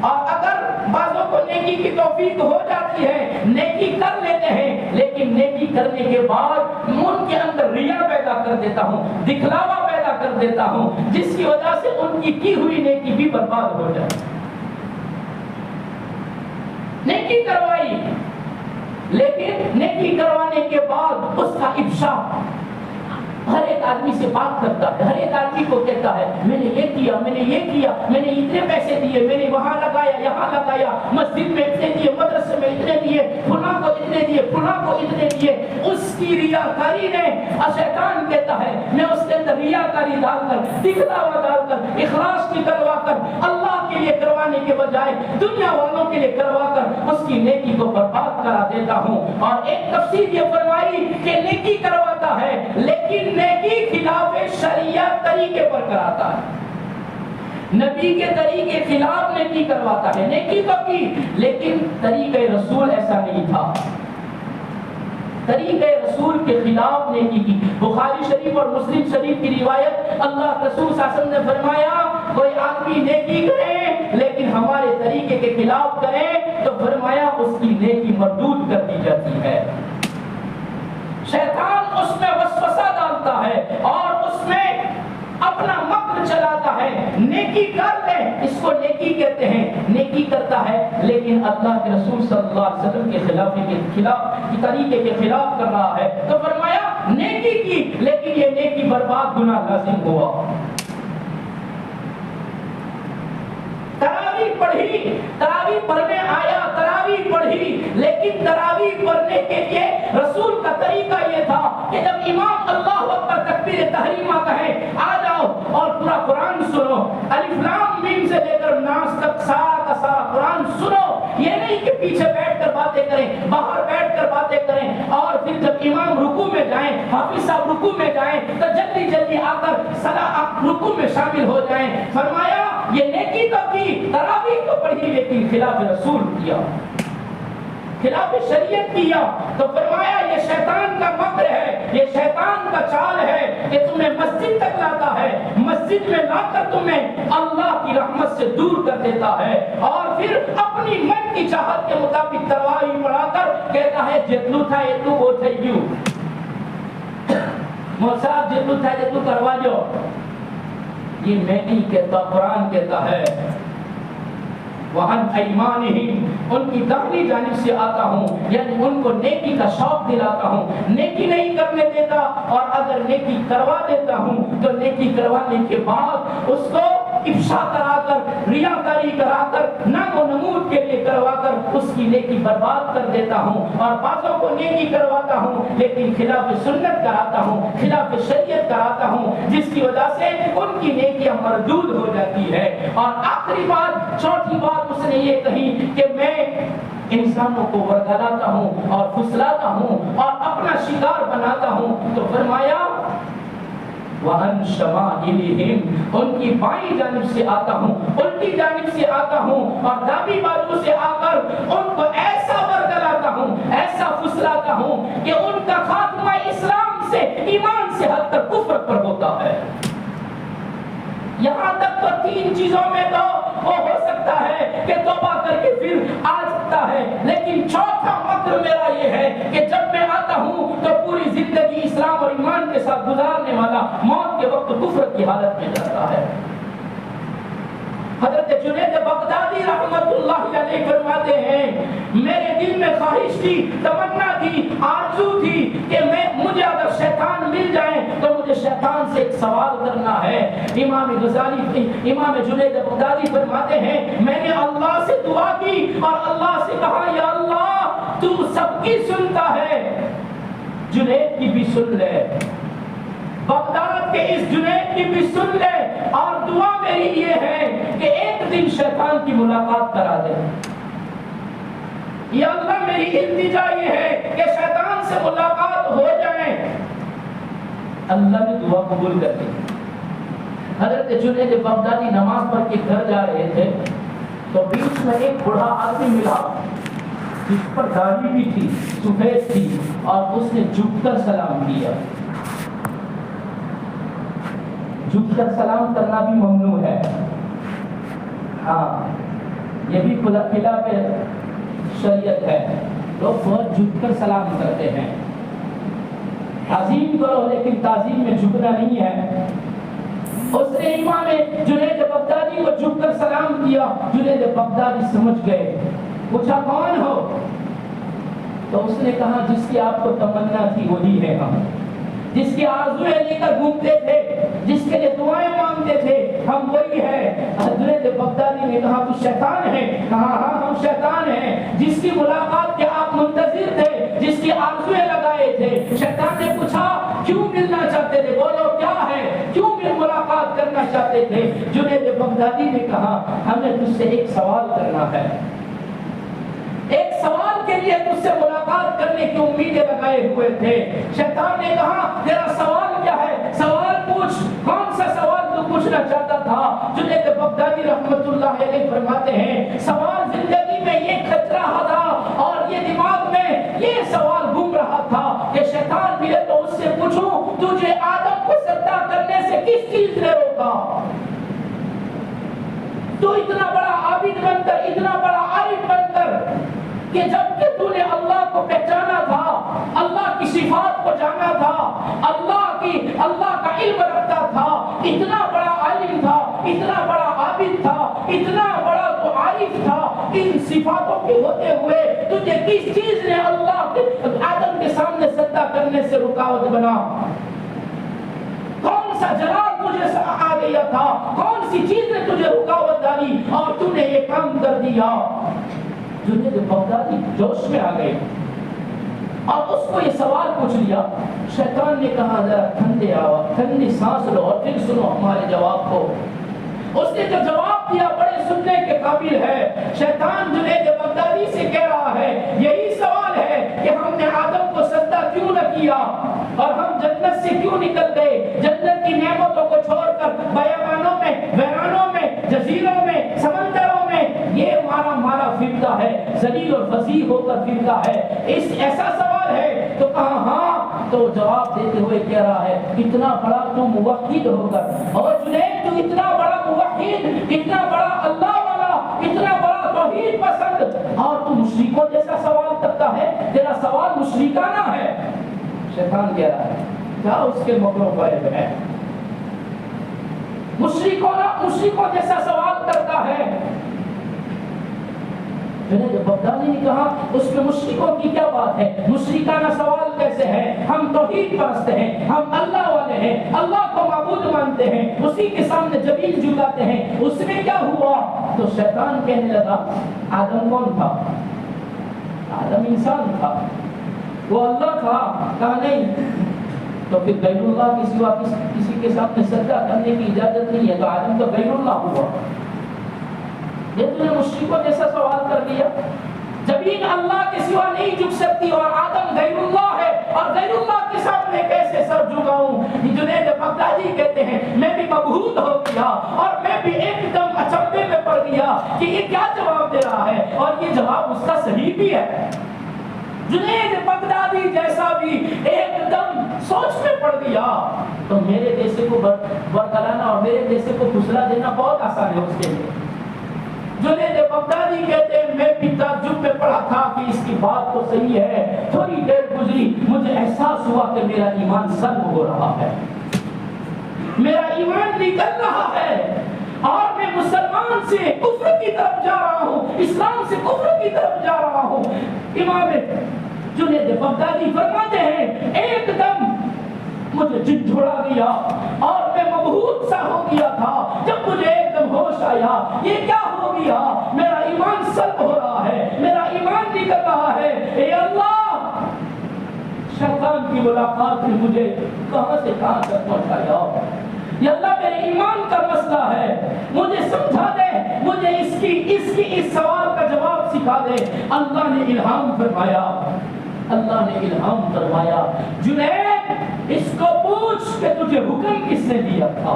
اور اگر بعضوں کو نیکی کی توفیق ہو جاتی ہے، نیکی کر لیتے ہیں، لیکن نیکی کرنے کے بعد ان کے اندر ریا پیدا کر دیتا ہوں، دکھلاوا پیدا کر دیتا ہوں، جس کی وجہ سے ان کی ہوئی نیکی بھی برباد ہو جائے۔ نیکی کروائی، لیکن نیکی کروانے کے بعد اس کا افشا ہر ایک آدمی سے بات کرتا ہے، ہر ایک آدمی کو کہتا ہے میں نے یہ کیا، میں نے یہ کیا، میں نے اتنے پیسے دیے، میں نے وہاں لگایا، یہاں لگایا، مسجد میں اتنے دیے، مدرسے میں اتنے دیے، فلاں کو اتنے دیے، فلاں کو اتنے دیے۔ اس کی ریاکاری نے، شیطان کہتا ہے میں اس کے اندر ریاکاری ڈال کر، دکھلاوا ڈال کر، اخلاص نکلوا کر اللہ کے لیے کروانے کے بجائے دنیا والوں کے لیے کروا کر اس کی نیکی کو برباد کرا دیتا ہوں۔ اور ایک تفسیر یہ فرمائی کہ نیکی کرواتا ہے لیکن نیکی خلاف شریعت طریقے پر کراتا ہے، نبی کے طریقے خلاف نیکی کرواتا ہے۔ نیکی تو کی لیکن طریقہ رسول ایسا نہیں تھا، طریقہ رسول کے خلاف نیکی کی۔ بخاری شریف اور مسلم شریف کی روایت، اللہ رسول صلی اللہ علیہ وسلم نے فرمایا کوئی آدمی نیکی کرے لیکن ہمارے طریقے کے خلاف کرے تو فرمایا اس کی نیکی مردود کر دی جاتی ہے۔ شیطان اس میں وسوسہ ڈالتا ہے اور اس میں اپنا مکر چلاتا ہے، نیکی کر لے، اس کو نیکی کہتے ہیں، نیکی کرتا ہے لیکن اللہ کے رسول صلی اللہ علیہ وسلم کے خلاف طریقے کے خلاف کر رہا ہے، تو فرمایا نیکی کی لیکن یہ نیکی برباد گناہ لازم ہوا۔ تراویح پڑھی، تراویح پڑھنے آیا، تراویح پڑھی، لیکن تراویح پڑھنے کے لیے رسول کا طریقہ یہ تھا کہ جب امام اللہ اکبر تکبیر تحریمہ کہے آ جاؤ اور پورا قرآن سنو، الف لام میم سے لے کر ناس تک سارا کا سارا قرآن سنو۔ یہ نہیں کہ پیچھے بیٹھ کر باتیں کریں، باہر بیٹھ کر باتیں کریں، اور پھر جب امام رکوع میں جائیں، حافظ صاحب رکوع میں جائیں تو جلدی جلدی آ کر رکوع میں شامل ہو جائیں۔ فرمایا یہ نیکی تو کی، تراویح تو پڑھی لیکن خلاف رسول کیا، خلاف شریعت کیا، تو فرمایا یہ شیطان کا مکر ہے، یہ شیطان کا چال ہے کہ تمہیں مسجد تک لاتا ہے، مسجد میں لا کر تمہیں اللہ کی رحمت سے دور کر دیتا ہے، اور پھر اپنی من کی چاہت کے مطابق تراویح پڑھا کر کہتا ہے جتلو تھا اتلو وہ تھے یوں موسیٰ جتلو تھا جتلو کروا جو۔ یہ میں نہیں کہتا، قرآن کہتا ہے وَعَنْ أَيْمَانِهِمْ، ان کی داہنی جانب سے آتا ہوں، یعنی ان کو نیکی کا شوق دلاتا ہوں، نیکی نہیں کرنے دیتا، اور اگر نیکی کروا دیتا ہوں تو نیکی کروانے کے بعد اس کو افشا کرا کر، ریاکاری کرا کر، نام و نمود کے لیے کروا کر اس کی نیکی برباد کر دیتا ہوں، اور بعضوں کو نیکی کرواتا ہوں لیکن خلاف سنت کراتا ہوں، خلاف شریعت کراتا ہوں، جس کی وجہ سے ان کی نیکیاں مردود ہو جاتی ہے۔ اور آخری بات، چوتھی بات اس نے یہ کہی کہ میں انسانوں کو ورگلاتا ہوں اور پھسلاتا ہوں اور اپنا شکار بناتا ہوں، تو فرمایا وَعَنْ شَمَائِلِهِمْ، ان کی بائیں جانب سے آتا ہوں، الٹی جانب سے آتا ہوں، اور دابی بازو سے آ کر ان کو ایسا ورگلاتا ہوں، ایسا پھسلاتا ہوں کہ ان کا خاتمہ اسلام سے، ایمان سے ہٹ کر کفر پر ہوتا ہے۔ یہاں تک تو تین چیزوں میں تو وہ ہو سکتا ہے کہ توبہ کر کے پھر آ سکتا ہے، لیکن چوتھا مکر میرا یہ ہے کہ جب میں آتا ہوں تو پوری زندگی اسلام اور ایمان کے ساتھ گزارنے والا موت کے وقت کفر کی حالت میں جاتا ہے۔ حضرت جنید بغدادی رحمت اللہ علیہ فرماتے ہیں میرے دل میں خواہش تھی، تمنا تھی، آرزو تھی کہ مجھے اگر شیطان مل جائے تو مجھے شیطان سے ایک سوال کرنا ہے۔ امام جنید بغدادی فرماتے ہیں میں نے اللہ سے دعا کی اور اللہ سے کہا یا اللہ تو سب کی سنتا ہے، جنید کی بھی سن لے، بغداد کے اس جنید کی بھی سن لے، اور دعا میری یہ ہے کہ ایک دن شیطان کی ملاقات کرا دے۔ یا اللہ میری التجا یہ ہے کہ شیطان سے ملاقات ہو جائے۔ اللہ نے دعا قبول کر دی۔ حضرت جنید بغدادی نماز پڑھ کے گھر جا رہے تھے تو بیچ میں ایک بوڑھا آدمی ملا جس پر داڑھی بھی تھی، سفید تھی، اور اس نے جھک کر سلام کیا۔ جھک کر سلام کرنا بھی ممنوع ہے، ہاں یہ بھی خلاف شریعت ہے، لوگ بہت جھک کر سلام کرتے ہیں۔ تعظیم کرو لیکن تعظیم میں جھکنا نہیں ہے۔ اس نے امام جنید بغدادی کو جھک کر سلام کیا۔ جنید بغدادی سمجھ گئے، پوچھا کون ہو؟ تو اس نے کہا جس کی آپ کو تمنا تھی وہی ہے ہم، جس کی آرزویں لے کر گھومتے تھے، جس کے لیے دعائیں مانگتے تھے، ہم وہی ہے۔ حضرت بغدادی نے کہا تو شیطان ہے؟ کہا ہاں ہم شیطان ہیں، جس کی ملاقات کے آپ منتظر تھے، جس کی آرزویں لگائے تھے۔ شیطان نے پوچھا کیوں ملنا چاہتے تھے؟ بولو کیا ہے، کیوں ملاقات کرنا چاہتے تھے؟ جنید بغدادی بغدادی نے کہا ہمیں تجھ سے ایک سوال کرنا ہے، ایک سوال کے لیے تجھ سے ملاقات کرنے کی امیدیں لگائے ہوئے تھے۔ شیطان نے کہا تیرا سوال کیا ہے؟ سوال پوچھ، کون سا سوال تو پوچھنا چاہتا تھا؟ جنید بغدادی رحمت اللہ علیہ فرماتے ہیں سوال زندگی میں یہ کھچ رہا تھا اور یہ دماغ میں یہ سوال گھوم رہا تھا کہ شیطان ملے تو اس سے پوچھوں تجھے آدم کو سجدہ کرنے سے کس چیز نے روکا؟ تو اتنا بڑا عابد بن کر، اتنا بڑا عارف بن کر کہ جب کہ تو نے اللہ کو پہچانا تھا، اللہ کی صفات کو جانا تھا، اللہ کا علم رکھتا تھا، اتنا بڑا عالم تھا، اتنا بڑا عابد تھا، اتنا بڑا تو عارف تھا، ان صفاتوں کے ہوتے ہوئے تجھے کس چیز نے اللہ کے آدم کے سامنے سجدہ کرنے سے رکاوٹ بنا؟ کون سا جلال تجھے آ گیا تھا؟ کون سی چیز نے تجھے رکاوٹ ڈالی اور تو نے یہ کام کر دیا؟ جنید بغدادی جوش میں آ گئے اور اس کو یہ سوال پوچھ لیا۔ شیطان نے کہا ذرا ٹھنڈی سانس لو اور پھر سنو ہمارے جواب کو۔ اس نے جو جواب دیا بڑے سننے کے قابل ہے۔ شیطان جنید بغدادی سے کہہ رہا ہے یہی سوال ہے کہ ہم نے آدم کو سجدہ کیوں نہ کیا اور ہم جنت سے کیوں نکل گئے، جنت کی نعمتوں کو چھوڑ کر بیابانوں میں، ویرانوں میں، جزیروں میں، سمندروں میں یہ مارا فرقہ ہے، ذلیل اور فضیح ہو کر فرقہ ہے۔ اس ایسا سوال ہے تو کہا ہاں، تو جواب دیتے ہوئے کہہ رہا ہے اتنا بڑا تو موحد ہو کر، اور جنید تو اتنا بڑا موحد، اتنا بڑا اللہ والا، اتنا بڑا توحید پسند، اور تو مشرکوں جیسا سوال کرتا ہے، تیرا سوال مشرکانہ ہے۔ شیطان کہہ رہا ہے کیا اس کے مکروں پر ہے، مشرکوں جیسا سوال کرتا ہے۔ جنید بغدادی نے کہا اس میں مشرکوں کی کیا بات ہے، مشرکانہ سوال کیسے ہے؟ ہم توحید پرست ہیں، ہم اللہ والے ہیں، اللہ کو معبود مانتے ہیں، اسی کے سامنے جبین جھکاتے ہیں، اس میں کیا ہوا؟ تو شیطان کہنے لگا آدم کون تھا؟ آدم انسان تھا، وہ اللہ تھا؟ کہا نہیں، تو پھر غیر اللہ کے سوا کسی کے سامنے سجدہ کرنے کی اجازت نہیں ہے، تو آدم تو غیر اللہ ہوا۔ یہ تو نے مشرکوں جیسا سوال کر دیا، زمین اللہ کے سوا نہیں جھک سکتی اور آدم غیر اللہ ہے، اور غیر اللہ کے سامنے کیسے سر جھکاؤں؟ جنید بغدادی کہتے ہیں میں بھی مبہوت ہو گیا اور میں بھی ایک دم اچنبے میں پڑ گیا کہ یہ کیا جواب دے رہا ہے، اور یہ جواب اس کا صحیح بھی ہے۔ جنید بغدادی جیسا بھی ایک دم سوچ میں پڑ گیا، تو میرے جیسے کو برگلانا اور میرے جیسے کو پھسلا دینا بہت آسان ہے اس کے لیے۔ جنید بغدادی کہتے ہیں میں بھی تعجب میں پڑا تھا کہ اس کی بات تو صحیح ہے، تھوڑی دیر گزری مجھے احساس ہوا کہ میرا ایمان سلب ہو رہا ہے، میرا ایمان نکل رہا ہے، اور میں مسلمان سے کفر کی طرف جا رہا ہوں، اسلام سے کفر کی طرف جا رہا ہوں۔ امام جنید بغدادی فرماتے ہیں ایک دم مجھے جن چھوڑا گیا اور میں مبہوت سا ہو گیا تھا، جب مجھے ایک دم ہوش آیا یہ کیا ہو گیا، میرا ایمان سلب ہو رہا ہے، میرا ایمان نکل رہا ہے۔ اے اللہ، شیطان کی ملاقات نے مجھے کہاں سے کہاں تک پہنچایا، یا اللہ میرے ایمان کا مسئلہ ہے، مجھے سمجھا دے، مجھے اس سوال کا جواب سکھا دے۔ اللہ نے الہام فرمایا جنید اس کو پوچھ کہ تجھے حکم کس نے دیا تھا،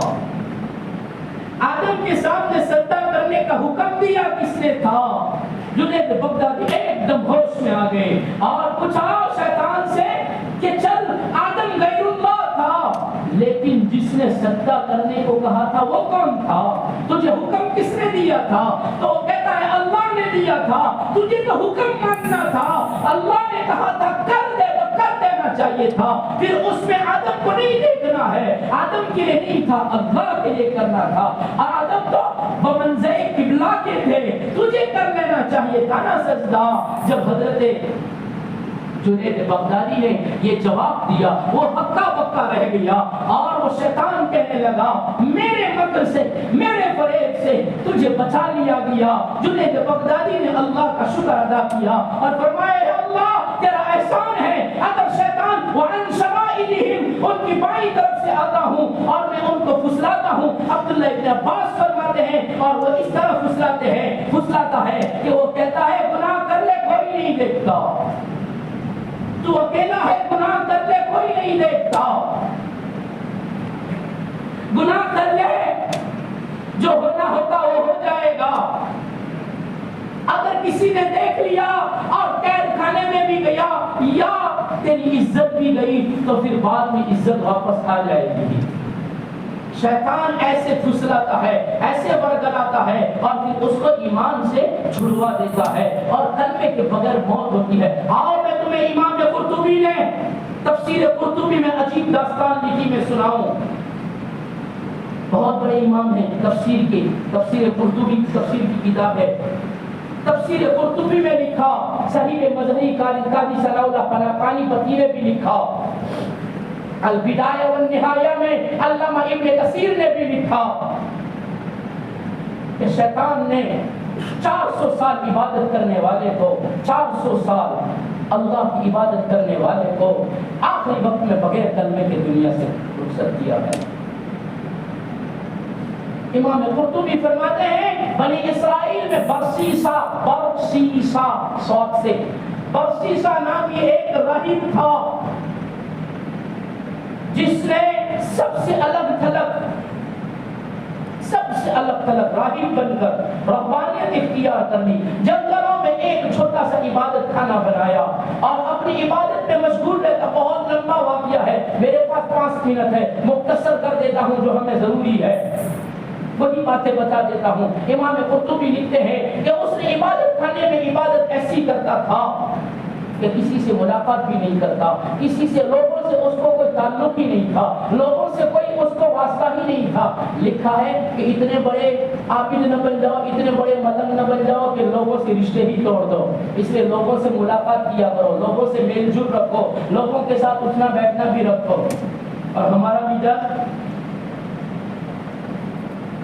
آدم کے سامنے سجدہ کرنے کا حکم دیا کس نے تھا؟ جنید بغدادی ایک دم ہوش میں آ گئے اور پوچھا شیطان سے کہ چل آدم غیر اللہ تھا، لیکن جس نے سجدہ کرنے کو کہا تھا وہ کون تھا؟ تجھے حکم کس نے دیا تھا؟ تو وہ کہتا ہے اللہ نے دیا تھا، تجھے تو حکم ماننا تھا، اللہ نے کہا تھا کر دے تو کر دینا چاہیے تھا، پھر اس میں آدم کو نہیں دیکھنا ہے، آدم کے لیے نہیں تھا، اللہ کے لیے کرنا تھا، آدم تو بمنزل قبلہ کے تھے، تجھے کر لینا چاہیے تھا نا سجدہ۔ جب حضرت جنید بغدادی نے یہ جواب دیا وہ ہکا بکا رہ گیا اور وہ شیطان کہنے لگا میرے مکر سے، میرے فریب سے تجھے بچا لیا گیا۔ جنید بغدادی نے اللہ کا شکر ادا کیا اور فرمایا اللہ تیرا احسان ہے، اگر شیطان وعن شرائع ایمانہم، ان کی بائیں طرف سے آتا ہوں اور میں ان کو پھسلاتا ہوں۔ عبداللہ ابن عباس فرماتے ہیں اور وہ اس طرح پھسلاتا ہے کہ وہ کہتا ہے گناہ کر لے کوئی نہیں دیکھتا، تو اکیلا ہے، گناہ کر لے کوئی نہیں دیکھتا، گناہ کر لے، جو ہونا ہوگا وہ ہو جائے گا۔ اگر کسی نے دیکھ لیا اور قید خانے میں بھی گیا یا تیری عزت بھی گئی تو پھر بعد میں عزت واپس آ جائے گی۔ شیطان ایسے پھسلاتا ہے، ایسے ورگلاتا ہے اور پھر اس کو ایمان سے چھڑوا دیتا ہے اور کلمے کے بغیر موت ہوتی ہے۔ آؤ میں تمہیں امام قرطبی نے تفسیر قرطبی میں عجیب داستان لکھی، میں سناؤں۔ بہت بڑے امام ہیں تفسیر کے، تفسیر قرطبی تفسیر کی کتاب ہے۔ تفسیر قرطبی میں لکھا، صحیح مظہری قاضی ثناء اللہ قلقانی پتی نے بھی لکھا، البدایہ والنہایہ میں علامہ ابن کثیر نے بھی لکھا کہ شیطان نے 400 سال عبادت کرنے والے کو، 400 سال اللہ کی عبادت کرنے والے کو آخری وقت میں بغیر کلمے کے دنیا سے رخصت کیا ہے۔ امام قرطبی فرماتے ہیں بنی اسرائیل میں برسیسا سواد سے برسیسا نام یہ ایک راہب تھا جس نے سب سے الگ تھلگ راہب بن کر رہبانیت اختیار کر لی، جنگلوں میں ایک چھوٹا سا عبادت خانہ بنایا اور اپنی عبادت میں مشغول رہتا۔ بہت لمبا واقعہ ہے، میرے پاس 5 منٹ ہے، مختصر کر دیتا ہوں جو ہمیں ضروری ہے، وہی باتیں بتا دیتا ہوں۔ امام قرطبی لکھتے ہیں کہ اس نے عبادت خانے میں عبادت ایسی کرتا تھا کہ کسی سے ملاقات بھی نہیں کرتا، کسی سے لوگوں سے اس کو کوئی تعلق ہی نہیں تھا، لوگوں سے کوئی اس کو واسطہ ہی نہیں تھا۔ لکھا ہے کہ اتنے بڑے عابد نہ بن جاؤ، اتنے بڑے ملنگ نہ بن جاؤ کہ لوگوں سے رشتے ہی توڑ دو، اس لیے لوگوں سے ملاقات کیا کرو، لوگوں سے میل جول رکھو، لوگوں کے ساتھ اٹھنا بیٹھنا بھی رکھو۔ اور ہمارا مزاج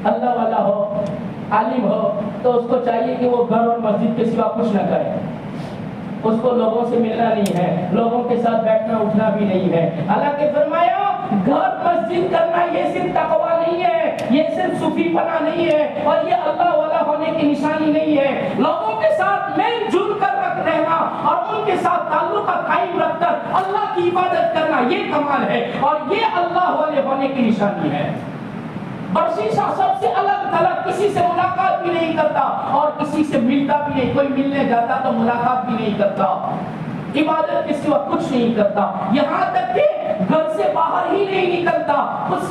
اللہ والا ہو، عالم ہو تو اس کو چاہیے کہ وہ گھر اور مسجد کے سوا کچھ نہ کرے، اس کو لوگوں سے ملنا نہیں ہے، لوگوں کے ساتھ بیٹھنا اٹھنا بھی نہیں ہے۔ اللہ کے فرمایا گھر مسجد کرنا یہ صرف تقویٰ نہیں ہے، یہ صرف صوفی پنا نہیں ہے اور یہ اللہ والا ہونے کی نشانی نہیں ہے۔ لوگوں کے ساتھ مل جل کر رہنا اور ان کے ساتھ تعلق قائم رکھ کر اللہ کی عبادت کرنا یہ کمال ہے اور یہ اللہ والے ہونے کی نشانی ہے۔ برسیسا سب سے الگ تھلگ، کسی سے ملاقات بھی نہیں کرتا اور کسی سے ملتا بھی نہیں، کوئی ملنے جاتا تو ملاقات بھی نہیں کرتا، عبادت کے سوا کچھ نہیں کرتا، یہاں تک کہ گھر سے باہر ہی نہیں نکلتا،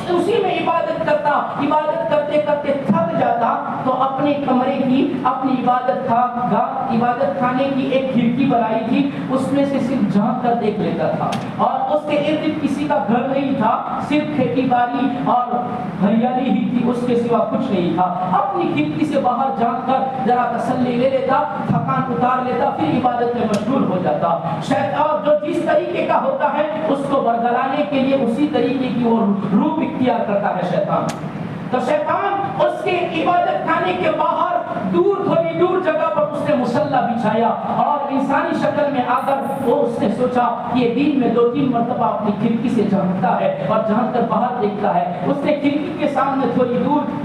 اسی میں عبادت کرتا۔ عبادت کرتے کرتے تھک جاتا تو اپنے کمرے کی، اپنی عبادت خانے کی ایک کھڑکی بنائی تھی، اس میں سے صرف جھانک کر دیکھ لیتا تھا اور اس کے ارد گرد کسی کا گھر نہیں تھا، صرف کھیتی باڑی اور ہریالی ہی تھی، اس کے سوا کچھ نہیں تھا۔ اپنی کھڑکی سے باہر جھانک کر ذرا تسلی لے لیتا، تھکان اتار لیتا، پھر عبادت میں مشغول ہو جاتا۔ شیطان جو جس طریقے کا ہوتا ہے اس کو برگلانے کے لیے اسی طریقے کی وہ روپ اختیار کرتا ہے شیطان۔ تو شیطان اس کے عبادت خانے کے باہر دور، تھوڑی دور جگہ پر اس نے مصلی بچھایا اور انسانی شکل میں آ کر وہ اس نے سوچا کہ یہ دن میں 2-3 مرتبہ اپنی کھڑکی سے جھانکتا ہے اور جھانک کر باہر دیکھتا ہے۔ اس نے کھڑکی کے سامنے تھوڑی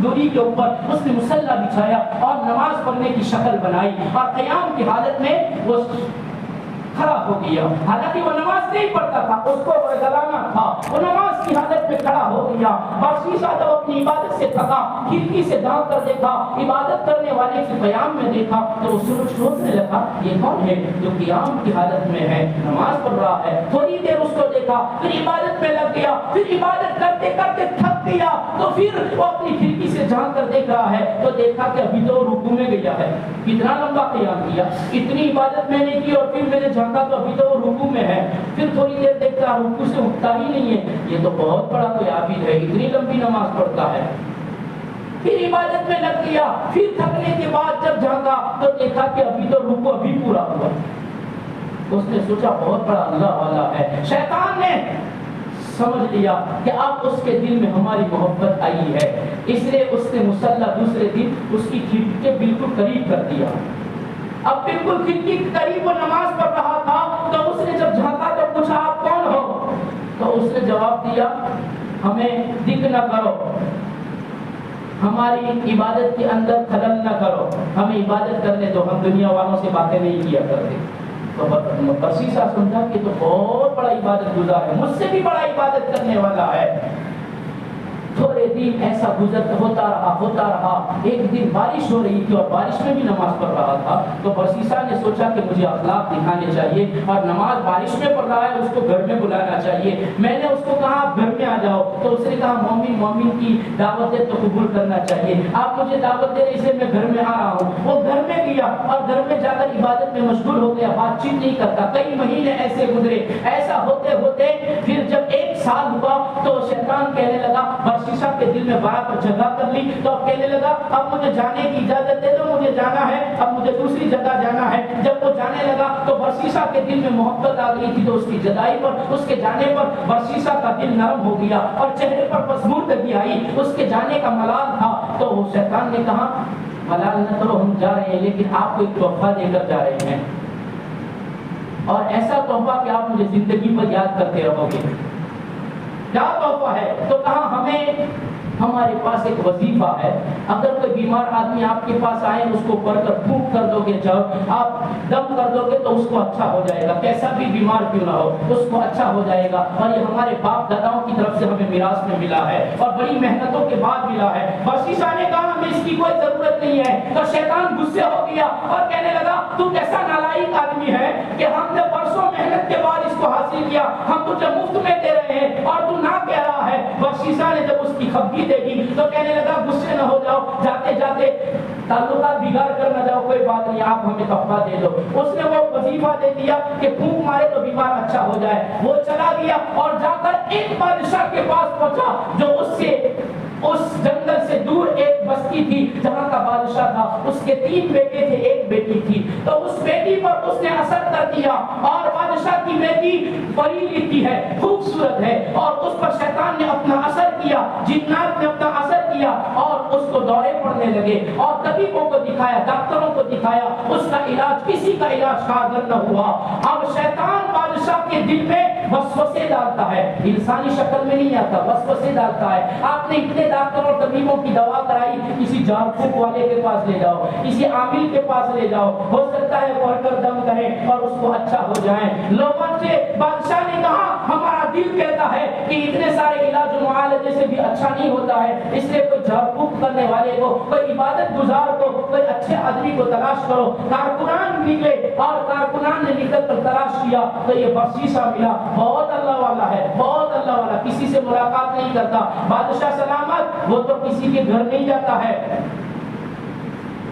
دوری کے اوپر اس نے مصلی بچھایا اور نماز پڑھنے کی شکل بنائی اور قیام کی حالت میں وہ کھڑا ہو گیا۔ حالانکہ وہ نماز نہیں پڑھتا تھا، اس کو برگلانا تھا، وہ نماز کی حالت میں کھڑا ہو گیا۔ برسیسا جب اپنی عبادت سے تھکا، کھڑکی سے جھانک کر دیکھا، عبادت کرنے والے کے قیام میں دیکھا تو وہ سوچنے لگا یہ کون ہے جو قیام کی حالت میں ہے، نماز پڑھ رہا ہے۔ تھوڑی دیر اس کو دیکھا، پھر عبادت میں لگ گیا، پھر عبادت کرتے کرتے تھک گیا تو پھر وہ اپنی کھڑکی سے جھانک کر دیکھ رہا ہے تو دیکھا کہ ابھی تو رکوع میں گیا ہے، کتنا لمبا قیام کیا، اتنی عبادت میں نے کی اور پھر میں نے تو ابھی تو وہ رکوع میں ہے۔ پھر تھوڑی دیر دیکھتا رکوع سے اٹھتا ہی نہیں ہے، یہ تو بہت بڑا کوئی عابد ہے، اتنی لمبی نماز پڑھتا ہے۔ پھر عبادت میں لگ گیا، پھر تھکنے کے بعد جب جھانکا تو دیکھا کہ ابھی تو رکوع ابھی پورا ہوا۔ اس نے سوچا بہت بڑا اللہ والا ہے۔ شیطان نے سمجھ لیا کہ اب اس کے دل میں ہماری محبت آئی ہے، اس لیے اس نے مصلی دوسرے دن اس کی کھڑکی کے بالکل قریب کر دیا۔ اب بالکل کھڑکی کے قریب وہ نماز پڑھ رہا تھا تو اس نے جب جھانکا تو پوچھا آپ کون ہو؟ تو تو اس نے جواب دیا ہمیں ذکر نہ کرو، ہماری عبادت کے اندر خلل نہ کرو، ہمیں عبادت کرنے دو، ہم دنیا والوں سے باتیں نہیں کیا کرتے۔ تو برسیسا سمجھا کہ تو بہت بڑا عبادت گزار ہے، مجھ سے بھی بڑا عبادت کرنے والا ہے۔ تھوڑے دن ایسا گزر ہوتا رہا۔ ایک دن بارش ہو رہی تھی اور بارش میں بھی نماز پڑھ رہا تھا، تو برسیسا نے سوچا کہ مجھے اخلاق دکھانے چاہیے اور نماز بارش میں پڑھ رہا ہے، اس کو گھر میں بلانا چاہیے۔ میں نے اس کو کہا آپ گھر میں آ جاؤ، تو اس نے کہا مومن کی دعوت تو قبول کرنا چاہیے، آپ مجھے دعوت دے اسے میں گھر میں آ رہا ہوں۔ وہ گھر میں گیا اور گھر میں جا کر عبادت میں مشغول ہو گیا، بات چیت نہیں کرتا۔ کئی مہینے ایسے گزرے، ایسا ہوتے ہوتے پھر جب 1 سال ہوا تو شیطان کہنے لگا، برسیسا کے دل میں برابر جگہ کر لی، تو اب کہنے لگا اب مجھے جانے کی اجازت دے دو، مجھے جانا ہے، اب مجھے دوسری جگہ جانا ہے۔ جب وہ جانے لگا تو برسیسا کے دل میں محبت آ گئی تھی، تو اس کی جدائی پر، اس کے جانے پر برسیسا کا دل نرم ہو گیا اور چہرے پر مسرورگی آئی، اس کے جانے کا ملال تھا۔ تو شیطان نے کہا ملال نہ کرو، ہم جا رہے ہیں لیکن آپ کو ایک تحفہ دے کر جا رہے ہیں، اور ایسا تحفہ کہ آپ مجھے زندگی پر یاد کرتے رہو گے۔ کیا تحفہ ہے؟ تو کہا ہمارے پاس ایک وظیفہ ہے، اگر کوئی بیمار آدمی آپ کے پاس آئے اس کو پڑھ کر پھونک کر دو گے، جب آپ دم کر دو گے تو اس کو اچھا ہو جائے گا، کیسا بھی بیمار کیوں نہ ہو اس کو اچھا ہو جائے گا، اور یہ ہمارے باپ داداؤں کی طرف سے ہمیں میراث میں ملا ہے اور بڑی محنتوں کے بعد ملا ہے۔ برسیسا نے کہا ہمیں اس کی کوئی ضرورت نہیں ہے۔ تو شیطان غصے ہو گیا اور کہنے لگا تو کیسا نالائق آدمی ہے کہ ہم نے برسوں محنت کے بعد اس کو حاصل کیا، ہم تجھے مفت میں دے رہے ہیں اور تو نہ کہہ رہا ہے۔ برسیسا نے جب اس کی خبری دیکھی تو کہنے لگا غصے نہ ہو جاؤ، جاتے جاتے تعلقات بگاڑ کر نہ جاؤ، کوئی بات نہیں، آپ ہمیں تحفہ دے دو۔ اس نے وہ وظیفہ دے دیا کہ پھونک مارے تو بیمار اچھا ہو جائے۔ وہ چلا گیا اور جا کر ایک بادشاہ کے پاس پہنچا جو اس جنگل سے دور ایک بستی تھی جہاں کا بادشاہ تھا، اس کے 3 بیٹے تھے، ایک بیٹی تھی، تو اس بیٹی پر اس نے اثر کر دیا، اور بادشاہ کی بیٹی پری لیتی ہے، خوبصورت ہے، اور اس پر شیطان نے اپنا اثر کیا، جنات نے اپنا اثر کیا اور اس کو دورے پڑنے لگے، اور طبیبوں کو دکھایا، ڈاکٹروں کو دکھایا، اس کا علاج، کسی کا علاج کارگر نہ ہوا۔ اب شیطان بادشاہ کے دل میں وسوسے ڈالتا ہے، انسانی شکل میں نہیں آتا، وسوسے ڈالتا ہے۔ آپ نے اتنے ڈاکٹر اور طبیبوں کی دوا کرائی، کسی جھاڑ پھونک والے کے پاس لے جاؤ، کسی عامل کے پاس لے جاؤ، ہو سکتا ہے پڑھ کر دم کریں اور اس کو اچھا ہو جائیں۔ لوگوں سے بادشاہ نے کہا ہمارا دل کہتا ہے کہ اتنے سارے علاج و معالجے سے بھی اچھا نہیں ہوتا ہے، اس لیے کوئی جھاڑ پھونک کرنے والے کو، کوئی عبادت گزار کو، کوئی اچھے آدمی کو تلاش کرو۔ کارکنان نکلے اور کارکنان نے نکل کر تلاش کیا تو یہ برسیسا ملا، بہت اللہ والا ہے، بہت اللہ والا، کسی سے ملاقات نہیں کرتا، بادشاہ سلامت، وہ تو کسی کے گھر نہیں جاتا ہے۔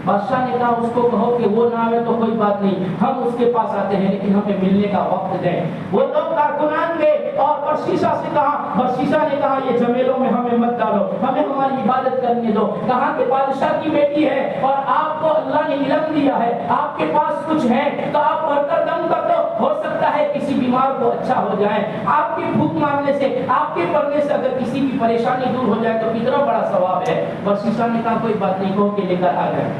بادشاہ نے کہا اس کو کہو کہ وہ نہ آئے تو کوئی بات نہیں، ہم اس کے پاس آتے ہیں لیکن ہمیں ملنے کا وقت دیں۔ وہ لوگ کارکنان گئے اور برسیسا سے کہا، برسیسا نے کہا یہ جھمیلوں میں ہمیں مت ڈالو، ہمیں ہماری عبادت کرنے دو۔ کہا کہ بادشاہ کی بیٹی ہے اور آپ کو اللہ نے علم دیا ہے، آپ کے پاس کچھ ہے تو آپ پڑھ کر دم کر دو، ہو سکتا ہے کسی بیمار کو اچھا ہو جائے۔ آپ کے پھونک مارنے سے، آپ کے پڑھنے سے اگر کسی کی پریشانی دور ہو جائے تو کتنا بڑا ثواب ہے۔ برسیسا نے کہا کوئی بات نہیں، کہو کہ لے کر آ جائے۔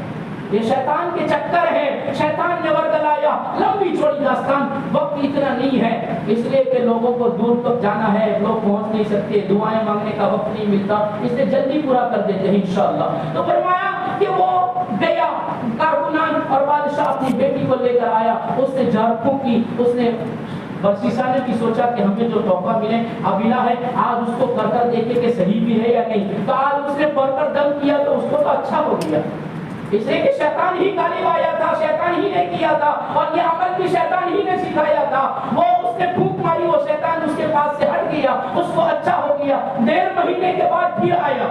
یہ شیطان کے چکر ہے، شیطان نے ورگلایا، لمبی چوڑی داستان، وقت اتنا نہیں ہے، اس لیے کہ لوگوں کو دور تک جانا ہے، لوگ پہنچ نہیں سکتے، دعائیں مانگنے کا وقت نہیں ملتا، اس لیے جلدی پورا کر دیتے ہیں انشاءاللہ۔ تو فرمایا کہ وہ گیا کارکنان اور بادشاہ اپنی بیٹی کو لے کر آیا، اس نے جھاڑ پھونک کی، اس نے برسیسا نے بھی سوچا کہ ہمیں جو تحفہ ملے اب ملا ہے، آج اس کو کر کر دیکھے کہ صحیح بھی ہے یا نہیں، تو آج اس نے پڑھ کر دم کیا تو اس کو تو اچھا ہو گیا، اس لیے کہ شیطان ہی غالب آیا تھا، شیطان ہی نے کیا تھا، اور یہ عمل بھی شیطان ہی نے سکھایا تھا۔ وہ اس نے پھونک ماری، وہ شیطان اس کے پاس سے ہٹ گیا، اس کو اچھا ہو گیا۔ 1.5 مہینے کے بعد پھر آیا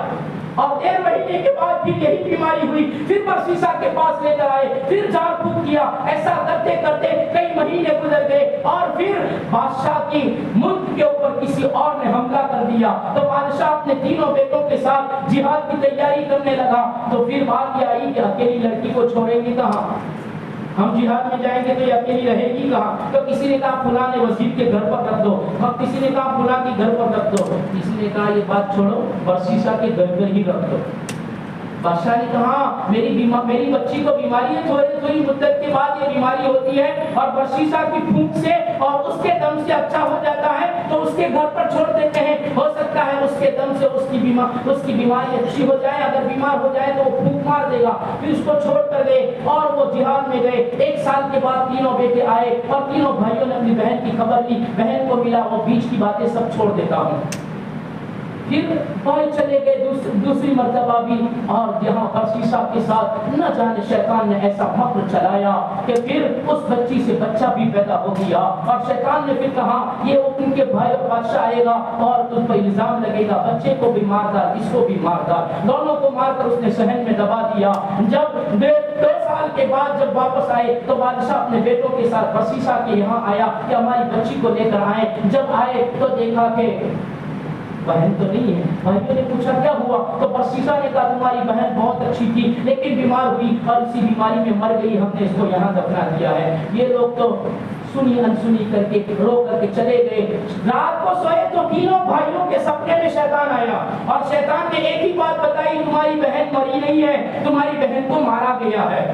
اور 1.5 مہینے کے بعد پھر یہی بیماری ہوئی، پھر برسیسا کے پاس لے کر آئے، پھر جھاڑ پھونک کیا، ایسا کرتے کرتے کئی مہینے گزر گئے، اور پھر بادشاہ کی ملک کے اوپر کسی اور نے حملہ کر دیا، تو بادشاہ اپنے 3 بیٹوں کے ساتھ جہاد کی تیاری کرنے لگا، تو پھر بات یہ آئی کہ اکیلی لڑکی کو چھوڑیں گے کہاں، ہم جہاد میں جائیں گے تو یہ اکیلی رہے گی کہاں، تو کسی نے کہا فلاں نے وزیر کے گھر پر رکھ دو، اور کسی نے کہا فلاں کے گھر پر رکھ دو، کسی نے کہا یہ بات چھوڑو برسیسا کے گھر پر ہی رکھ دو۔ بادشاہ نے کہا میری بچی کو بیماری ہے، تھوڑی مدت کے بعد یہ بیماری ہوتی ہے اور برشیسہ کی پھونک سے اور اس کے دم سے اچھا ہو جاتا ہے تو اس کے گھر پر چھوڑ دیتے ہیں، ہو سکتا ہے اس کے دم سے اس کی بیماری اچھی ہو جائے، اگر بیمار ہو جائے تو وہ پھونک مار دے گا۔ پھر اس کو چھوڑ کر گئے اور وہ جہاد میں گئے۔ 1 سال کے بعد تینوں بیٹے آئے اور تینوں بھائیوں نے اپنی بہن کی خبر لی، بہن کو ملا وہ بیچ کی باتیں سب چھوڑ دیتا ہوں۔ پھر بھائی چلے گئے دوسری مرتبہ بھی، اور یہاں برشیسہ کے ساتھ نہ جانے شیطان نے ایسا مکر چلایا کہ پھر اس بچی سے بچہ بھی پیدا ہو گیا، اور شیطان نے پھر کہا یہ ان کے بھائی اور بادشاہ آئے گا اور تم پر الزام لگے گا، بچے کو بھی مار ڈال اس کو بھی مار ڈال، دونوں کو مار کر اس نے صحن میں دبا دیا۔ جب 2 سال کے بعد جب واپس آئے تو بادشاہ اپنے بیٹوں کے ساتھ برشیسہ کے یہاں آیا کہ ہماری بچی کو لے کر آئے۔ جب آئے تو دیکھا کہ بہن تو نہیں ہے۔ بھائیوں نے پوچھا کیا ہوا تو برشیسہ نے کہا تمہاری بہن بہت اچھی تھی لیکن بیمار ہوئی اور اسی بیماری میں مر گئی، ہم نے اس کو یہاں دفنا کیا ہے۔ یہ لوگ تو سنی انسنی کر کے رو کر کے چلے گئے۔ رات کو سوئے تو تینوں بھائیوں کے سپنے میں شیطان آیا اور شیطان نے ایک ہی بات بتائی، تمہاری بہن مری نہیں ہے، تمہاری بہن کو مارا گیا ہے،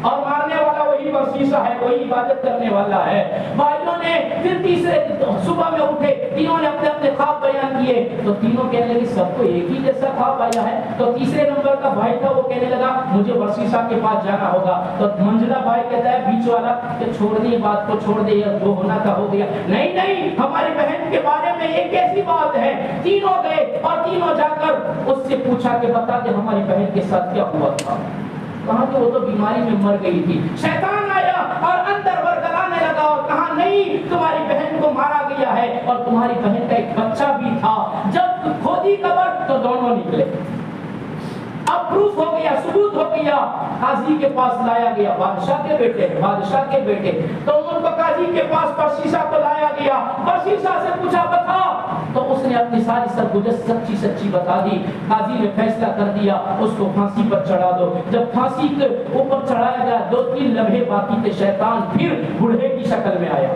اور مارنے والا وہی برشیسہ ہے، وہی عبادت کرنے والا ہے۔ بھائیوں نے پھر تیسرے صبح میں اٹھے، تینوں نے اپنے اپنے خواب بیان کیے تو تینوں کہنے لگے سب کو ایک ہی جیسا خواب آیا ہے۔ تو تیسرے نمبر کا بھائی تھا وہ کہنے لگا مجھے برشیسہ کے پاس جانا ہوگا، تو منجلا بھائی کہتا ہے بیچ والا کہ چھوڑ دیں بات کو، چھوڑ دے، جو ہونا تھا ہو گیا۔ نہیں نہیں، ہماری بہن کے بارے میں ایک ایسی بات ہے۔ تینوں گئے اور تینوں جا کر اس سے پوچھا کہ بتا دے ہماری بہن کے ساتھ کیا ہوا تھا۔ کہا کہ وہ تو بیماری میں مر گئی تھی۔ شیطان آیا اور اندر ورگلانے لگا اور کہا نہیں، تمہاری بہن کو مارا گیا ہے اور تمہاری بہن کا ایک بچہ بھی تھا۔ جب کھودی قبر تو دونوں نکلے، اب پروف ہو گیا، ثبوت ہو گیا۔ قاضی کے پاس لایا گیا، بادشاہ کے بیٹے تو ان کو قاضی کے پاس برشیسہ کو لایا گیا۔ برشیسہ سے پوچھا بتا، تو اس نے اپنی ساری سرگزشت سچی بتا دی۔ قاضی نے فیصلہ کر دیا اس کو پھانسی پر چڑھا دو۔ جب پھانسی کے اوپر چڑھایا گیا 2-3 لمحے باقی تھے، شیطان پھر بوڑھے کی شکل میں آیا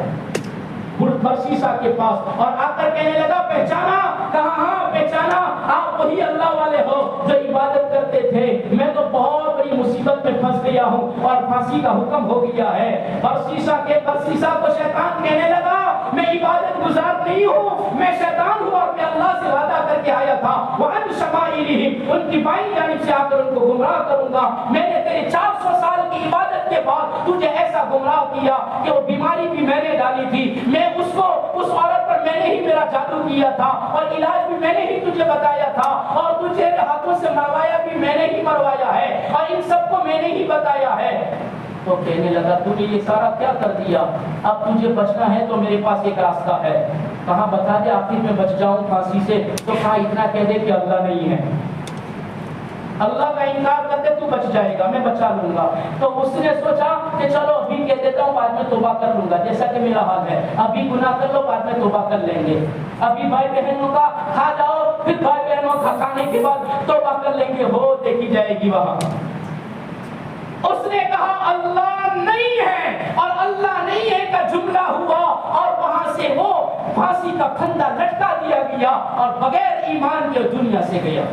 برشیسہ کے پاس اور آ کر کہنے لگا پہچانا؟ کہا ہاں پہچانا، آپ وہی اللہ والے ہو جو عبادت کرتے تھے، میں تو بہت بڑی مصیبت میں پھنس گیا ہوں اور پھانسی کا حکم ہو گیا ہے۔ برشیسہ کو شیطان کہنے لگا میں عبادت گزار نہیں ہوں، میں شیطان ہوں اور میں اللہ سے وعدہ کر کے آیا تھا وَعَنْ شَمَائِلِهِمْ، ان کی بائیں جانب سے آ کر ان کو گمراہ کروں گا۔ میں نے تیرے 400 سال کی عبادت کے بعد تجھے ایسا گمراہ کیا کہ وہ بیماری بھی میں نے ڈالی تھی، اس عورت پر میں نے ہی میرا جادو کیا تھا اور علاج بھی میں نے ہی تجھے بتایا تھا اور تجھے ہاتھوں سے مروایا بھی میں نے ہی مروایا ہے اور ان سب کو میں نے ہی بتایا ہے۔ تو کہنے لگا تو نے یہ سارا کیا کر دیا، اب تجھے بچنا ہے تو میرے پاس ایک راستہ ہے۔ کہاں بتا دے آخر میں بچ جاؤں پھانسی سے؟ تو کہاں اتنا کہہ دے کہ اللہ نہیں ہے، اللہ کا انکار کر دے تو بچ جائے گا، میں بچا لوں گا۔ تو اس نے سوچا کہ چلو ابھی کہہ دیتا ہوں بعد میں توبہ کر لوں گا، جیسا کہ میرا حال ہے، ابھی گناہ کر لو بعد میں توبہ کر لیں گے، ابھی بھائی بہنوں کا کھا جاؤ پھر بھائی بہنوں کا کھانے کے بعد توبہ کر لیں گے، ہو دیکھی جائے گی وہاں۔ اس نے کہا اللہ نہیں ہے اور اللہ نہیں ہے کا جملہ ہوا اور وہاں سے وہ پھانسی کا پھندا لٹکا دیا گیا اور بغیر ایمان کے دنیا سے گیا۔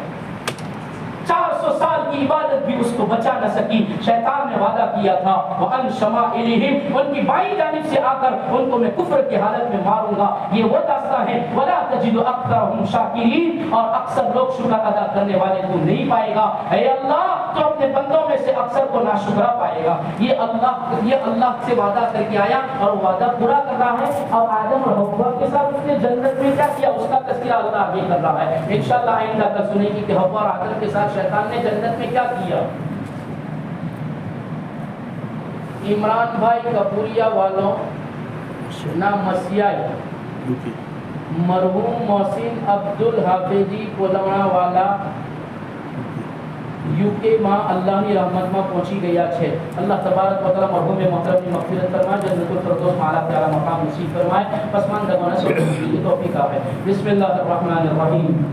400 سال کی عبادت بھی اس کو بچا نہ سکی۔ شیطان نے وعدہ کیا تھا وَأَنْ شَمَائِلِهِمْ، ان کی بائیں جانب سے آ کر ان کو میں کفر کی حالت میں ماروں گا۔ یہ وہ داستان ہے وَلَا تَجِدُ أَكْثَرَهُمْ شَاكِرِينَ، اور اکثر لوگ شکر ادا کرنے والے تو نہیں پائے گا۔ اے اللہ تو اپنے بندوں میں سے اکثر کو ناشکرا پائے گا۔ یہ اللہ سے وعدہ کر کے آیا اور وعدہ پورا کر رہا ہے۔ اور آدم اور حوا کے ساتھ اس نے جنت میں کیا کیا اس کا تذکرہ اللہ آگے کر رہا ہے۔ انشاءاللہ آئندہ کل سنیں گے کہ حوا اور آدم کے ساتھ شیطان نے جنت میں کیا کیا۔ عمران بھائی کپوریا والوں نام مسیح مرحوم محسن عبدالحافظی پولوڑا والا UK ماں اللہ کی رحمت میں پہنچی گیا ہے۔ اللہ تبارک و تعالی مرحوم محترم کی مغفرت فرمائے، جنت الفردوس میں اعلیٰ پیارا مقام نصیب فرمائے۔ پسماندگان سب کی توفیق ہے۔ بسم اللہ الرحمن الرحیم۔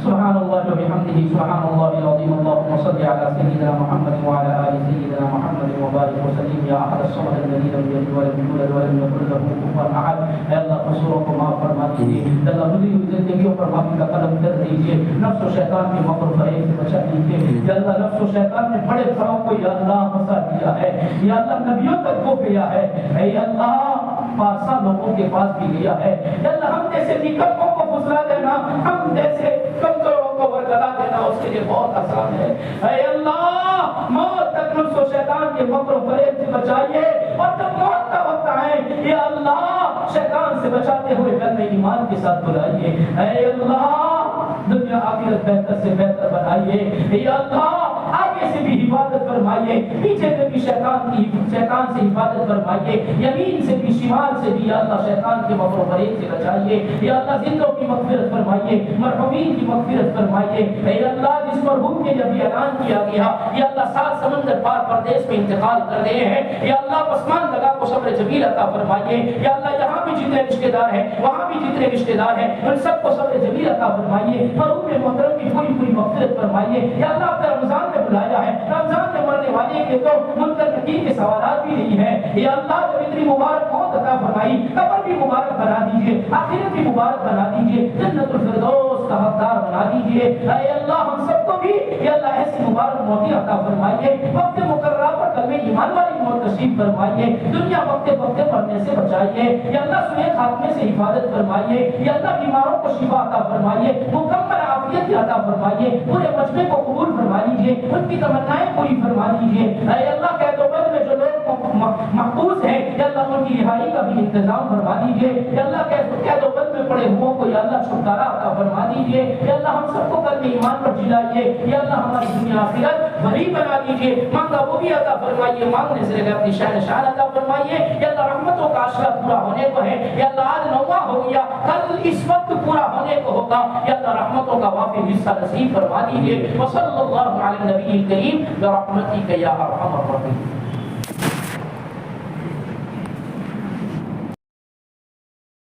سبحان اللہ و بحمدہ، سبحان اللہ العظیم، اللہم صل علی سیدنا محمد وعلی آل سیدنا محمد وبارك وسلم يا احد الصمد الذي لم يلد ولم يولد ولم يكن له كفوا احد. اے اللہ قصوروں کو معاف فرما دیجیے. اللہ گزری ہوئی زندگیوں پر معافی کا قدم کر دیجیے. نفس و شیطان کے مکر و فریب سے بچا دیجیے. یا اللہ نفس و شیطان نے بڑے فروں کو یا اللہ پھنسا دیا ہے. یا اللہ نبیوں تک کو گیا ہے. اے اللہ پارسا لوگوں کے پاس بھی گیا ہے. یا اللہ ہم جیسے نکموں کو پھسلا دینا, ہم جیسے کمزوروں کو ورگلا دینا اس کے لیے بہت آسان ہے. اے اللہ موت تک نفس و شیطان کے مکر و فریب سے بچائیے, اور جب موت کا وقت آئے یا اللہ شیطان سے بچاتے ہوئے کلمہ ایمان کے ساتھ بلائیے. اے اللہ دنیا آخرت بہتر سے بہتر بنائیے. یا اللہ آگے سے بھی حفاظت فرمائیے, پیچھے سے بھی شیطان سے حفاظت فرمائیے, یمین سے بھی شمال سے بھی یا اللہ شیطان کے مکر و فریب سے بچائیے. یا اللہ زندوں کی مغفرت فرمائیے, مرحومین کی مغفرت فرمائیے. اے اللہ جس مرحوم کے جب اعلان کیا گیا یا اللہ 7 سمندر پار پردیس میں انتقال کر رہے ہیں, یا اللہ پسمان لگا کو صبر جمیل عطا فرمائیے. یا اللہ یہاں بھی جتنے رشتہ دار ہیں, وہاں بھی جتنے رشتہ دار ہیں, ان سب کو صبر جمیل عطا فرمائیے. مرحوم محترم کی پوری پوری مغفرت فرمائیے. یا اللہ آپ نے رمضان میں بلایا ہے, رمضان میں مرنے والے کے تو منکر نکیر کے سوالات بھی نہیں ہیں. یا اللہ جب اتنی مبارک موت عطا فرمائی, قبر بھی مبارک بنا دیجیے, آخرت بھی مبارک بنا دیجیے, جنت الفردوس کا حقدار بنا دیجیے. اے اللہ ہم سب کو بھی یا اللہ ایسی مبارک موت عطا فرمائیے. وقت مقررہ پر کلمہ ایمان والی موت نصیب فرمائیے. دنیا وقت مرنے سے بچائیے. یا اللہ سوئے خاتمے سے حفاظت فرمائیے. یا اللہ بیماروں کو شفا عطا فرمائیے, مکمل عافیت عطا فرمائیے. پورے مجمع کو قبول فرما لیجیے, ان کی تمنائیں پوری فرما لیجیے. اے اللہ قید و بند میں جو لوگ محبوس ہیں یا اللہ ان کی رہائی کا بھی انتظام فرما دیجیے. یا اللہ قید و بند میں پڑے ہوں کو یا اللہ چھٹکارا عطا فرما دیجیے. یا اللہ ہم سب کو کلمہ ایمان پر جلائیے. یا اللہ ہماری دنیا آخرت بھری بنا دیجیے. مانگا وہ بھی عطا فرمائیے, مانگنے سے لگا اپنی شان عطا فرمائیے. یا اللہ رحمتوں کا عشرہ پورا ہونے کو ہے. یا اللہ آج 9واں ہو گیا, کل اس وقت پورا ہونے کو ہوگا. یا اللہ رحمتوں کا وافر حصہ نصیب فرما دیجیے. وصلی اللہ علی النبی الکریم برحمتک یا ارحم الراحمین.